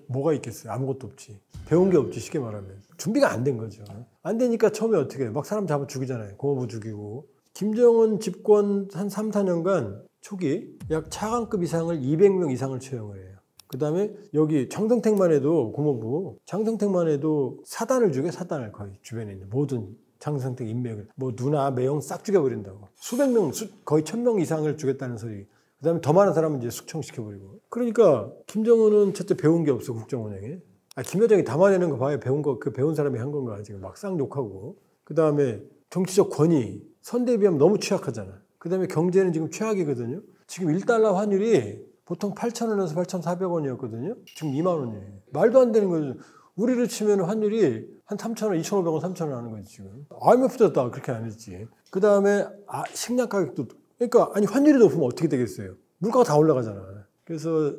Speaker 1: 뭐가 있겠어요? 아무것도 없지. 배운 게 없지, 쉽게 말하면. 준비가 안 된 거죠. 안 되니까 처음에 어떻게 해요? 막 사람 잡아 죽이잖아요. 고모부 죽이고. 김정은 집권 한 3, 4년간 초기 약 차관급 이상을 200명 이상을 채용을 해요. 그 다음에 여기 장성택만 해도 고모부, 장성택만 해도 사단을 죽여, 사단을 거의 주변에 있는 모든 장성택 인맥을 뭐 누나, 매형 싹 죽여버린다고. 수백 명, 거의 1000명 이상을 죽였다는 소리. 그 다음에 더 많은 사람은 이제 숙청시켜버리고. 그러니까 김정은은 첫째 배운 게 없어, 국정 운영에. 김 여정이 담아내는 거 봐요. 배운 거, 그 배운 사람이 한 건가. 지금 막 쌍 욕하고. 그 다음에 정치적 권위. 선대에 비하면 너무 취약하잖아. 그 다음에 경제는 지금 최악이거든요. 지금 1달러 환율이 보통 8,000원에서 8,400원이었거든요. 지금 2만 원이에요. 말도 안 되는 거죠. 우리를 치면 환율이 한 3,000원, 2,500원, 3,000원 하는 거지, 지금. IMF도 그렇게 안 했지. 그 다음에 식량 가격도. 그러니까, 아니, 환율이 높으면 어떻게 되겠어요? 물가가 다 올라가잖아. 그래서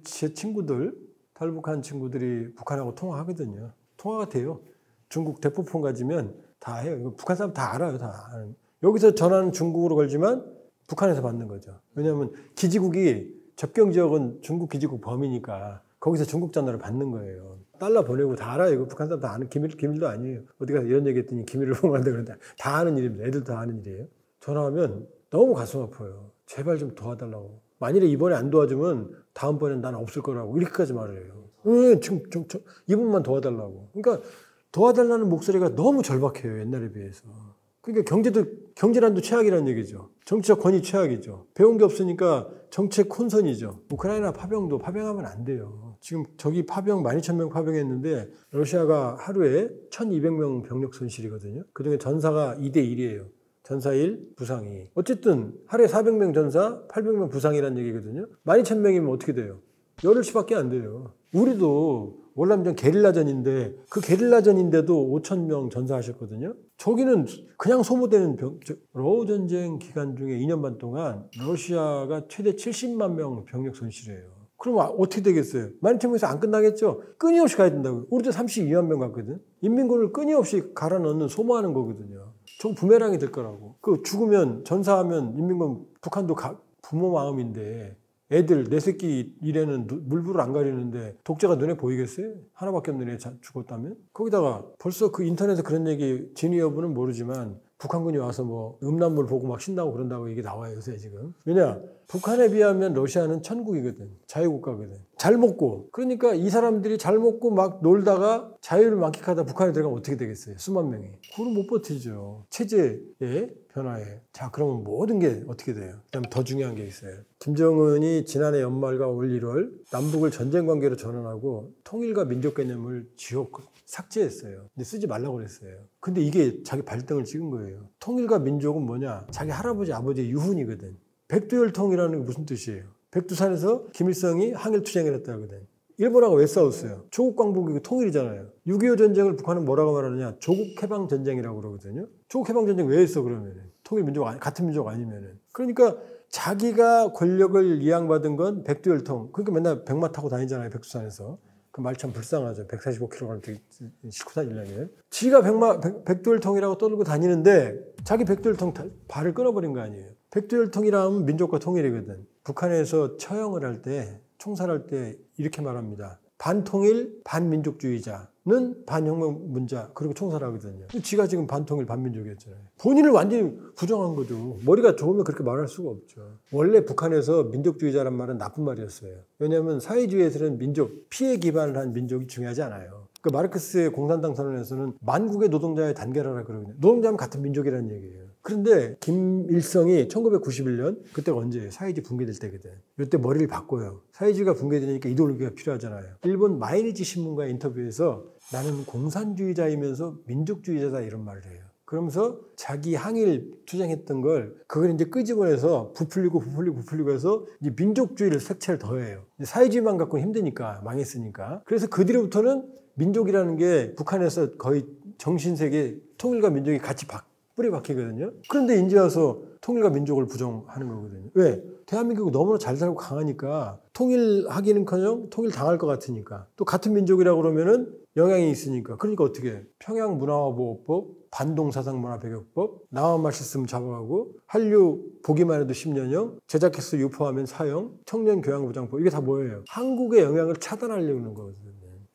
Speaker 1: 제 친구들, 탈북한 친구들이 북한하고 통화하거든요. 통화가 돼요. 중국 대포폰 가지면 다 해요. 북한 사람 다 알아요, 다. 여기서 전화는 중국으로 걸지만 북한에서 받는 거죠. 왜냐하면 기지국이 접경 지역은 중국 기지국 범위니까 거기서 중국 전화를 받는 거예요. 달러 보내고 다 알아요. 이거 북한 사람 다 아는 기밀도 아니에요. 어디 가서 이런 얘기 했더니 기밀을 보관한다 그러는데 다 아는 일입니다. 애들 다 아는 일이에요. 전화하면 너무 가슴 아파요. 제발 좀 도와달라고. 만일에 이번에 안 도와주면 다음번엔 난 없을 거라고 이렇게까지 말을 해요. 지금 이번만 도와달라고. 그러니까 도와달라는 목소리가 너무 절박해요. 옛날에 비해서. 그러니까 경제난도 최악이라는 얘기죠. 정치적 권위 최악이죠. 배운 게 없으니까 정책 혼선이죠. 우크라이나 파병하면 안 돼요. 지금 저기 12,000명 파병했는데 러시아가 하루에 1,200명 병력 손실이거든요. 그중에 전사가 2대 1이에요. 전사 1, 부상 2. 어쨌든 하루에 400명 전사, 800명 부상이라는 얘기거든요. 12,000명이면 어떻게 돼요? 열흘치밖에 안 돼요. 우리도 월남전 게릴라전인데 그 게릴라전인데도 5,000명 전사하셨거든요. 저기는 그냥 소모되는 러우 전쟁 기간 중에 2년 반 동안 러시아가 최대 70만 명 병력 손실이에요. 그럼 어떻게 되겠어요? 12,000명에서 안 끝나겠죠? 끊임없이 가야 된다고요. 우리도 32만 명 갔거든. 인민군을 끊임없이 갈아 넣는 소모하는 거거든요. 저거 부메랑이 될 거라고. 그 죽으면 전사하면 인민군 북한도 부모 마음인데 애들 내 새끼 일에는 물불을 안 가리는데 독재가 눈에 보이겠어요? 하나밖에 없는 애 죽었다면? 거기다가 벌써 그 인터넷에 그런 얘기 진위 여부는 모르지만 북한군이 와서 뭐 음란물 보고 막 신나고 그런다고 얘기 나와요 요새 지금. 왜냐? 북한에 비하면 러시아는 천국이거든. 자유국가거든. 잘 먹고. 그러니까 이 사람들이 잘 먹고 막 놀다가 자유를 만끽하다 북한에 들어가면 어떻게 되겠어요? 수만 명이. 그걸 못 버티죠. 체제의 변화에. 자, 그러면 모든 게 어떻게 돼요? 그다음에 더 중요한 게 있어요. 김정은이 지난해 연말과 올 1월 남북을 전쟁 관계로 전환하고 통일과 민족 개념을 삭제했어요. 근데 쓰지 말라고 그랬어요. 근데 이게 자기 발등을 찍은 거예요. 통일과 민족은 뭐냐? 자기 할아버지, 아버지의 유훈이거든. 백두혈통이라는 게 무슨 뜻이에요? 백두산에서 김일성이 항일투쟁을 했다 하거든. 일본하고 왜 싸웠어요? 조국 광복이고 통일이잖아요. 6.25 전쟁을 북한은 뭐라고 말하느냐? 조국 해방 전쟁이라고 그러거든요. 조국 해방 전쟁 왜 했어 그러면? 통일 민족 같은 민족 아니면은. 그러니까 자기가 권력을 이양받은 건 백두혈통. 그러니까 맨날 백마 타고 다니잖아요. 백두산에서. 그 말 참 불쌍하죠. 145km 싣고 다니려면. 지가 백두혈통이라고 떠들고 다니는데 자기 백두혈통 발을 끊어버린 거 아니에요. 백두혈통이라면 민족과 통일이거든. 북한에서 처형을 할 때, 총살할 때 이렇게 말합니다. 반통일, 반민족주의자는 반혁명문자, 그리고 총살하거든요. 지가 지금 반통일, 반민족이었잖아요. 본인을 완전히 부정한 거죠. 머리가 좋으면 그렇게 말할 수가 없죠. 원래 북한에서 민족주의자란 말은 나쁜 말이었어요. 왜냐하면 사회주의에서는 피해 기반을 한 민족이 중요하지 않아요. 그 마르크스의 공산당 선언에서는 만국의 노동자의 단결하라 그러거든요. 노동자면 같은 민족이라는 얘기예요. 그런데 김일성이 1991년, 그때가 언제예요? 사회주의 붕괴될 때거든. 이때 머리를 바꿔요. 사회주의가 붕괴되니까 이데올로기가 필요하잖아요. 일본 마이니치 신문과의 인터뷰에서 나는 공산주의자이면서 민족주의자다 이런 말을 해요. 그러면서 자기 항일 투쟁했던 그걸 이제 끄집어내서 부풀리고 해서 이제 민족주의를 색채를 더해요. 사회주의만 갖고는 힘드니까, 망했으니까. 그래서 그 뒤로부터는 민족이라는 게 북한에서 거의 정신세계 통일과 민족이 같이 뿌리 박히거든요. 그런데 이제 와서 통일과 민족을 부정하는 거거든요. 왜? 대한민국이 너무나 잘 살고 강하니까 통일하기는커녕 통일당할 것 같으니까 또 같은 민족이라고 그러면은 영향이 있으니까 그러니까 어떻게 해? 평양문화보호법, 반동사상문화배격법, 나만 맛있으면 잡아가고 한류 보기만 해도 10년형, 제작해서 유포하면 사형, 청년교양부장법 이게 다 뭐예요? 한국의 영향을 차단하려는 거거든요.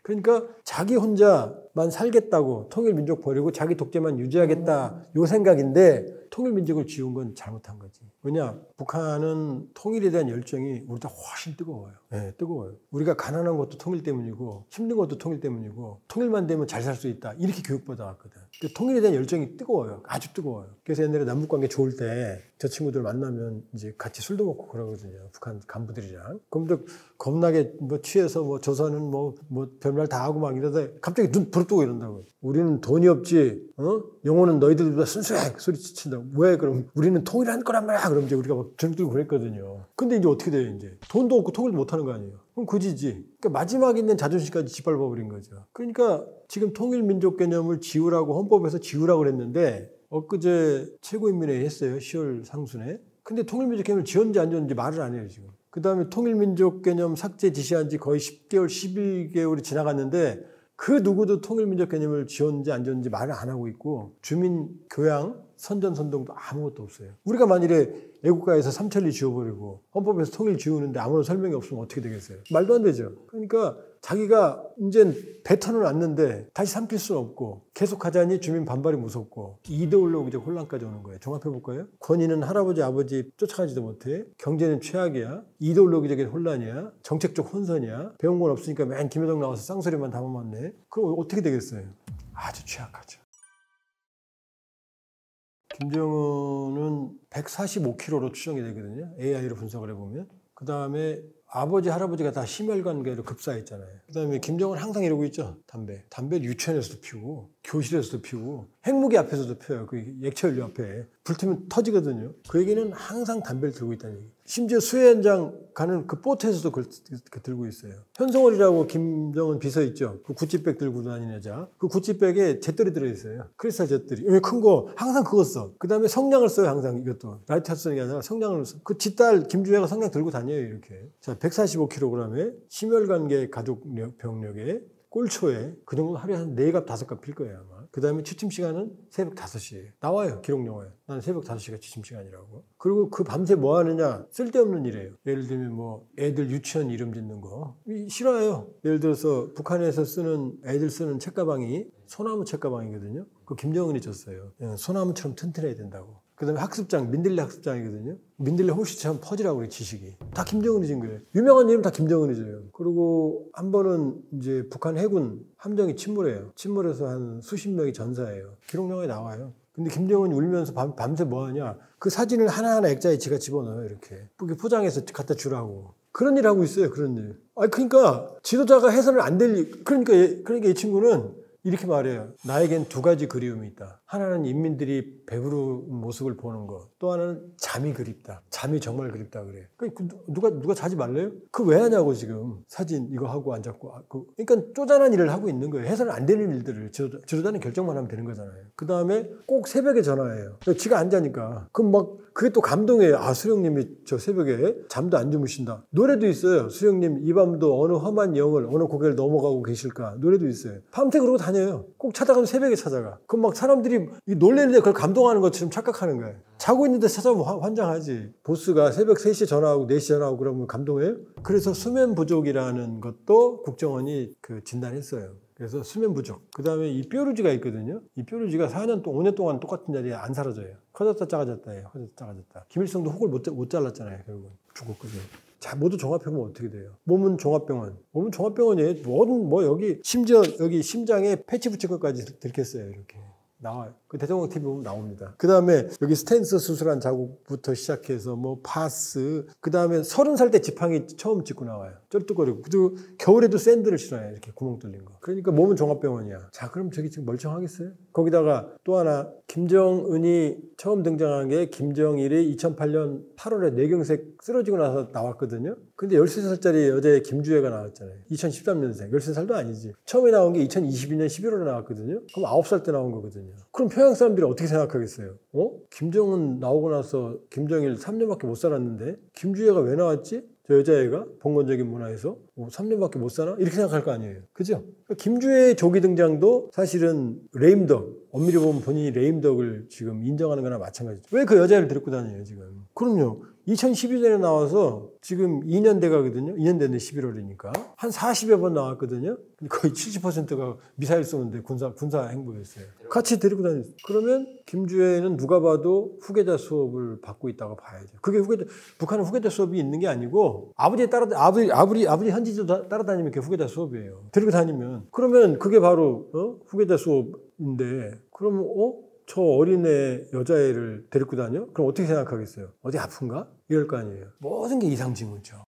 Speaker 1: 그러니까 자기 혼자만 살겠다고 통일민족 버리고 자기 독재만 유지하겠다 요 생각인데 통일민족을 지운 건 잘못한 거지. 왜냐? 북한은 통일에 대한 열정이 우리보다 훨씬 뜨거워요. 네, 뜨거워요. 우리가 가난한 것도 통일 때문이고 힘든 것도 통일 때문이고 통일만 되면 잘 살 수 있다. 이렇게 교육받아왔거든. 통일에 대한 열정이 뜨거워요. 아주 뜨거워요. 그래서 옛날에 남북관계 좋을 때 저 친구들 만나면 이제 같이 술도 먹고 그러거든요. 북한 간부들이랑. 그럼 겁나게 뭐 취해서 뭐 조선은 뭐 별말 다 하고 막 이러다 갑자기 눈 부릅뜨고 이런다고. 우리는 돈이 없지, 영혼은 너희들보다 순수해! 소리친다고. 왜? 그럼 우리는 통일할 거란 말이야! 그럼 이제 우리가 막 저녁 들고 그랬거든요. 근데 이제 어떻게 돼요, 이제? 돈도 없고 통일도 못 하는 거 아니에요? 그럼 그지지. 그러니까 마지막에 있는 자존심까지 짓밟아버린 거죠. 그러니까 지금 통일민족 개념을 지우라고 헌법에서 지우라고 그랬는데 엊그제 최고인민회의 했어요. 10월 상순에. 근데 통일민족 개념을 지웠는지 안 지웠는지 말을 안 해요, 지금. 그 다음에 통일민족 개념 삭제 지시한 지 거의 10개월, 11개월이 지나갔는데 그 누구도 통일민족 개념을 지웠는지 안 지웠는지 말을 안 하고 있고 주민 교양, 선전선동도 아무것도 없어요. 우리가 만일에 애국가에서 삼천리 지워버리고 헌법에서 통일 지우는데 아무런 설명이 없으면 어떻게 되겠어요? 말도 안 되죠. 그러니까 자기가 이제 뱉어는 놨는데 다시 삼킬 수는 없고 계속하자니 주민 반발이 무섭고 이데올로기적 혼란까지 오는 거예요. 종합해볼까요? 권위는 할아버지 아버지 쫓아가지도 못해. 경제는 최악이야. 이데올로기적인 혼란이야. 정책적 혼선이야. 배운 건 없으니까 맨 김여정 나와서 쌍소리만 담아맞네. 그럼 어떻게 되겠어요? 아주 취약하죠. 김정은은 145kg로 추정이 되거든요. AI로 분석을 해보면. 그 다음에 아버지, 할아버지가 다 심혈관계로 급사했잖아요. 그 다음에 김정은 항상 이러고 있죠. 담배를 유치원에서도 피우고 교실에서도 피우고 핵무기 앞에서도 피워요. 그 액체연료 앞에. 불트면 터지거든요. 그 얘기는 항상 담배를 들고 있다는 얘기. 심지어 수해 현장 가는 그 보트에서도 그걸 들고 있어요. 현송월이라고 김정은 비서 있죠. 그 구찌백 들고 다니는 여자. 그 구찌백에 잿더리 들어있어요. 크리스탈 잿더리. 큰 거 항상 그거 써. 그 다음에 성냥을 써요. 항상 이것도. 라이터 쓰는 게 아니라 성냥을 써. 그 뒷딸 김주혜가 성냥 들고 다녀요. 이렇게. 자, 145kg에 심혈관계 가족 병력에 꼴초에 그 정도 하루에 한 4갑 5갑 필 거예요 아마. 그 다음에 취침 시간은 새벽 5시에 나와요. 기록 영화에. 나는 새벽 5시가 취침 시간이라고. 그리고 그 밤새 뭐 하느냐? 쓸데없는 일이에요. 예를 들면 뭐 애들 유치원 이름 짓는 거 싫어요. 예를 들어서 북한에서 쓰는 애들 쓰는 책가방이 소나무 책가방이거든요. 그 김정은이 줬어요. 소나무처럼 튼튼해야 된다고. 그 다음에 학습장, 민들레 학습장이거든요. 민들레 호시처럼 퍼지라고 그래, 지식이. 다 김정은이 준 거예요. 유명한 이름 다 김정은이 줘요. 그리고 한 번은 이제 북한 해군 함정이 침몰해요. 침몰해서 한 수십 명이 전사해요. 기록 영화에 나와요. 근데 김정은이 울면서 밤새 뭐 하냐. 그 사진을 하나하나 액자에 지가 집어넣어요, 이렇게. 포장해서 갖다 주라고. 그런 일 하고 있어요, 그런 일. 그러니까 지도자가 해서는 안 될 일. 그러니까 이 친구는 이렇게 말해요. 나에겐 2가지 그리움이 있다. 하나는 인민들이 배부른 모습을 보는 것. 또 하나는 잠이 그립다. 잠이 정말 그립다 그래. 누가 자지 말래요? 그 왜 하냐고 지금. 사진 이거 하고 앉았고. 그러니까 쪼잔한 일을 하고 있는 거예요. 해서는 안 되는 일들을 지도자는 결정만 하면 되는 거잖아요. 그 다음에 꼭 새벽에 전화해요. 지가 안 자니까. 그럼 막 그게 또 감동이에요. 수령님이 저 새벽에 잠도 안 주무신다. 노래도 있어요. 수령님 이 밤도 어느 험한 영을 어느 고개를 넘어가고 계실까. 노래도 있어요. 밤새 그러고 다녀요. 꼭 찾아가면 새벽에 찾아가. 그럼 막 사람들이 놀래는데 그걸 감동하는 것처럼 착각하는 거예요. 자고 있는데 찾아오면 환장하지. 보스가 새벽 3시에 전화하고 4시에 전화하고 그러면 감동해요? 그래서 수면 부족이라는 것도 국정원이 진단했어요. 그래서 수면 부족. 그 다음에 이 뾰루지가 있거든요. 이 뾰루지가 5년 동안 똑같은 자리에 안 사라져요. 커졌다 작아졌다 해요. 커졌다 작아졌다. 김일성도 혹을 못 잘랐잖아요. 결국은 죽었거든요. 자, 모두 종합해보면 어떻게 돼요? 몸은 종합병원. 몸은 종합병원이에요. 뭐든 여기 심지어 여기 심장에 패치 붙일 것까지 들켰어요. 이렇게. 나와요. 그 대통령 TV 보면 나옵니다. 그 다음에 여기 스탠스 수술한 자국부터 시작해서 파스, 그 다음에 30살 때 지팡이 처음 짚고 나와요. 쩔뚝거리고. 그리고 겨울에도 샌들을 신어요. 이렇게 구멍 뚫린 거. 그러니까 몸은 종합병원이야. 자, 그럼 저기 지금 멀쩡하겠어요? 거기다가 또 하나, 김정은이 처음 등장한 게 김정일이 2008년 8월에 뇌경색 쓰러지고 나서 나왔거든요. 근데 13살짜리 여자애 김주혜가 나왔잖아요. 2013년생. 13살도 아니지. 처음에 나온 게 2022년 11월에 나왔거든요. 그럼 9살 때 나온 거거든요. 그럼 평양 사람들이 어떻게 생각하겠어요? 김정은 나오고 나서 김정일 3년밖에 못 살았는데 김주애가 왜 나왔지? 저 여자애가 봉건적인 문화에서 3년밖에 못 사나? 이렇게 생각할 거 아니에요. 그죠? 김주애의 조기 등장도 사실은 레임덕, 엄밀히 보면 본인이 레임덕을 지금 인정하는 거나 마찬가지죠. 왜 그 여자애를 데리고 다녀요, 지금? 그럼요. 2012년에 나와서 지금 2년 돼 가거든요. 2년 됐네, 11월이니까. 한 40여 번 나왔거든요. 거의 70%가 미사일 쏘는데 군사 행보였어요. 같이 데리고 다녔어요. 그러면 김주애는 누가 봐도 후계자 수업을 받고 있다고 봐야죠. 그게 북한은 후계자 수업이 있는 게 아니고 아버지 현지도 따라다니면 그게 후계자 수업이에요. 데리고 다니면. 그러면 그게 바로 후계자 수업인데 그러면 저 어린애 여자애를 데리고 다녀? 그럼 어떻게 생각하겠어요? 어디 아픈가? 이럴 거 아니에요. 모든 게 이상징후죠.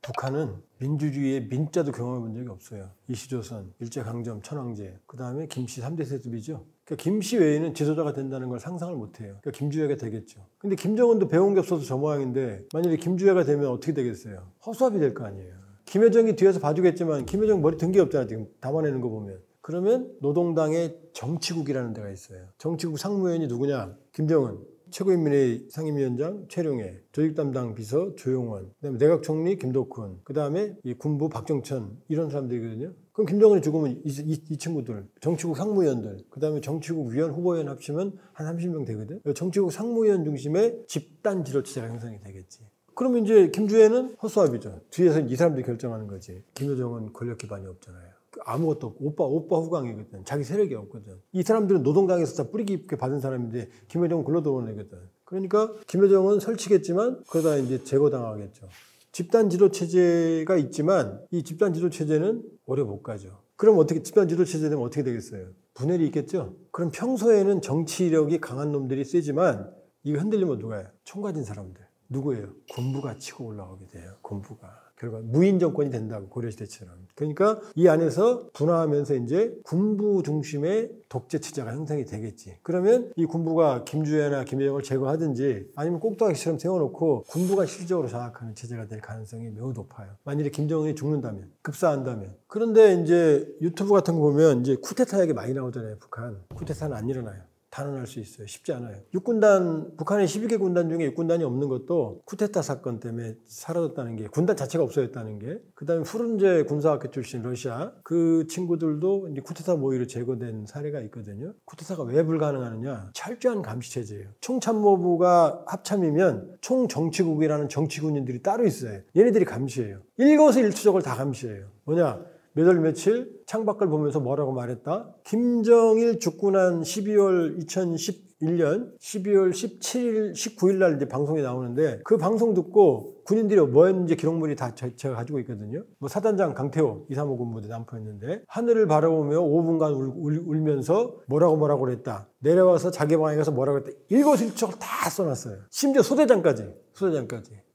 Speaker 1: 북한은 민주주의의 민자도 경험해 본 적이 없어요. 이시조선, 일제강점, 천황제, 그 다음에 김씨 3대 세습이죠. 그러니까 김씨 외에는 지도자가 된다는 걸 상상을 못해요. 그러니까 김주애가 되겠죠. 근데 김정은도 배운 게 없어서 저 모양인데 만약에 김주애가 되면 어떻게 되겠어요? 허수아비 될 거 아니에요. 김여정이 뒤에서 봐주겠지만 김여정 머리 든 게 없잖아, 지금 담아내는 거 보면. 그러면 노동당의 정치국이라는 데가 있어요. 정치국 상무위원이 누구냐? 김정은, 최고인민회의 상임위원장 최룡해, 조직담당 비서 조용원, 그다음에 내각총리 김덕훈, 그다음에 이 군부 박정천 이런 사람들이거든요. 그럼 김정은이 죽으면 이 친구들, 정치국 상무위원들, 그다음에 정치국 위원 후보위원 합치면 한 30명 되거든. 정치국 상무위원 중심의 집단 지도체제가 형성이 되겠지. 그러면 이제 김주애는 허수아비죠. 뒤에서 이 사람들이 결정하는 거지. 김여정은 권력 기반이 없잖아요. 아무것도 없고 오빠 후광이거든. 자기 세력이 없거든. 이 사람들은 노동당에서 다 뿌리 깊게 받은 사람인데 김여정은 굴러 들어온 애거든. 그러니까 김여정은 설치겠지만 그러다 이제 제거당하겠죠. 집단 지도 체제가 있지만 이 집단 지도 체제는 오래 못 가죠. 그럼 어떻게 집단 지도 체제 되면 어떻게 되겠어요? 분열이 있겠죠. 그럼 평소에는 정치력이 강한 놈들이 세지만 이거 흔들리면 누가요? 총 가진 사람들. 누구예요? 군부가 치고 올라오게 돼요. 군부가. 결과 무인 정권이 된다고, 고려시대처럼. 그러니까 이 안에서 분화하면서 이제 군부 중심의 독재 체제가 형성이 되겠지. 그러면 이 군부가 김주애나 김여정을 제거하든지 아니면 꼭두각시처럼 세워놓고 군부가 실질적으로 장악하는 체제가 될 가능성이 매우 높아요. 만일에 김정은이 죽는다면, 급사한다면. 그런데 이제 유튜브 같은 거 보면 이제 쿠데타 얘기 많이 나오잖아요, 북한. 쿠데타는 안 일어나요. 단언할 수 있어요. 쉽지 않아요. 육군단, 북한의 12개 군단 중에 육군단이 없는 것도 쿠데타 사건 때문에 사라졌다는 게, 군단 자체가 없어졌다는 게, 그 다음에 푸른제 군사학교 출신 러시아, 그 친구들도 이제 쿠데타 모의로 제거된 사례가 있거든요. 쿠데타가 왜 불가능하느냐? 철저한 감시체제예요. 총참모부가 합참이면 총정치국이라는 정치군인들이 따로 있어요. 얘네들이 감시해요. 일거수일투족을 다 감시해요. 뭐냐? 몇 월 며칠 창밖을 보면서 뭐라고 말했다? 김정일 죽고 난 2011년 12월 17일, 19일 날 이제 방송이 나오는데 그 방송 듣고 군인들이 뭐 했는지 기록물이 다 제가 가지고 있거든요. 뭐 사단장 강태호 235 군부대 남포였는데 하늘을 바라보며 5분간 울면서 뭐라고 그랬다. 내려와서 자기 방에 가서 뭐라고 했다. 일거수일투족을 다 써놨어요. 심지어 소대장까지.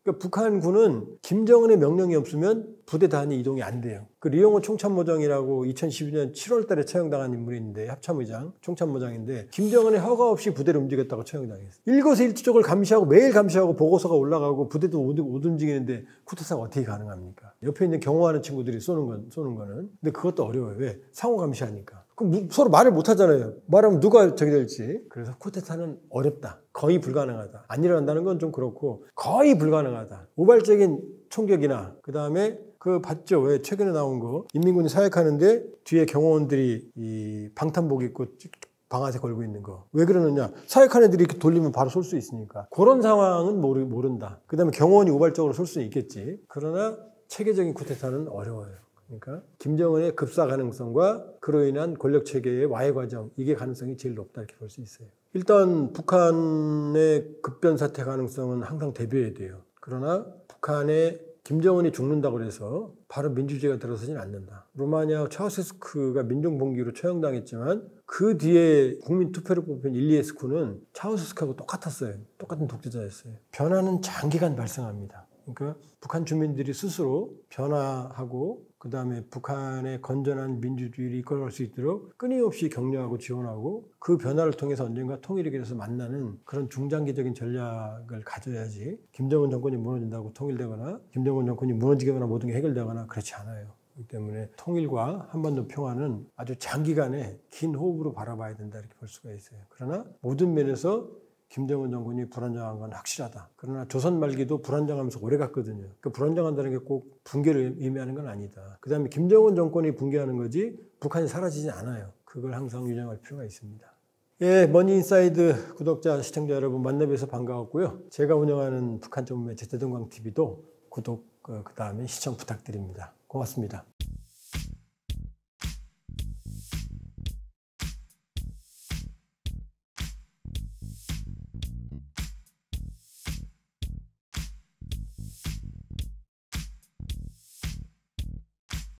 Speaker 1: 그러니까 북한군은 김정은의 명령이 없으면 부대 단위 이동이 안 돼요. 그 리용호 총참모장이라고 2012년 7월 달에 처형당한 인물이 있는데 합참의장, 총참모장인데 김정은의 허가 없이 부대를 움직였다고 처형당했어요. 일거수일투족을 감시하고 매일 감시하고 보고서가 올라가고 부대도 못 움직이는데 쿠데타가 어떻게 가능합니까? 옆에 있는 경호하는 친구들이 쏘는 거는. 근데 그것도 어려워요. 왜? 상호 감시하니까. 그럼 서로 말을 못 하잖아요. 말하면 누가 저기 될지. 그래서 쿠데타는 어렵다. 거의 불가능하다. 안 일어난다는 건 좀 그렇고 거의 불가능하다. 우발적인 총격이나 그다음에 그 봤죠? 왜 최근에 나온 거 인민군이 사역하는데 뒤에 경호원들이 이 방탄복 입고 방아쇠 걸고 있는 거. 왜 그러느냐? 사역하는 애들이 이렇게 돌리면 바로 쏠 수 있으니까. 그런 상황은 모른다. 그다음에 경호원이 우발적으로 쏠 수는 있겠지. 그러나 체계적인 쿠데타는 어려워요. 그러니까 김정은의 급사 가능성과 그로 인한 권력체계의 와해 과정, 이게 가능성이 제일 높다 이렇게 볼 수 있어요. 일단 북한의 급변 사태 가능성은 항상 대비해야 돼요. 그러나 북한의 김정은이 죽는다고 해서 바로 민주주의가 들어서진 않는다. 루마니아 차우세스크가 민중봉기로 처형당했지만 그 뒤에 국민투표로 뽑힌 일리에스쿠는 차우세스크하고 똑같았어요. 똑같은 독재자였어요. 변화는 장기간 발생합니다. 그러니까 북한 주민들이 스스로 변화하고 그 다음에 북한의 건전한 민주주의를 이끌어갈 수 있도록 끊임없이 격려하고 지원하고 그 변화를 통해서 언젠가 통일의 길에서 만나는 그런 중장기적인 전략을 가져야지 김정은 정권이 무너진다고 통일되거나 김정은 정권이 무너지거나 모든 게 해결되거나 그렇지 않아요. 그렇기 때문에 통일과 한반도 평화는 아주 장기간의 긴 호흡으로 바라봐야 된다 이렇게 볼 수가 있어요. 그러나 모든 면에서 김정은 정권이 불안정한 건 확실하다. 그러나 조선 말기도 불안정하면서 오래 갔거든요. 그 불안정한다는 게 꼭 붕괴를 의미하는 건 아니다. 그 다음에 김정은 정권이 붕괴하는 거지 북한이 사라지지 않아요. 그걸 항상 유념할 필요가 있습니다. 예, 머니인사이드 구독자, 시청자 여러분 만나뵈서 반가웠고요. 제가 운영하는 북한 전문 매체 대동강 TV도 구독, 그 다음에 시청 부탁드립니다. 고맙습니다.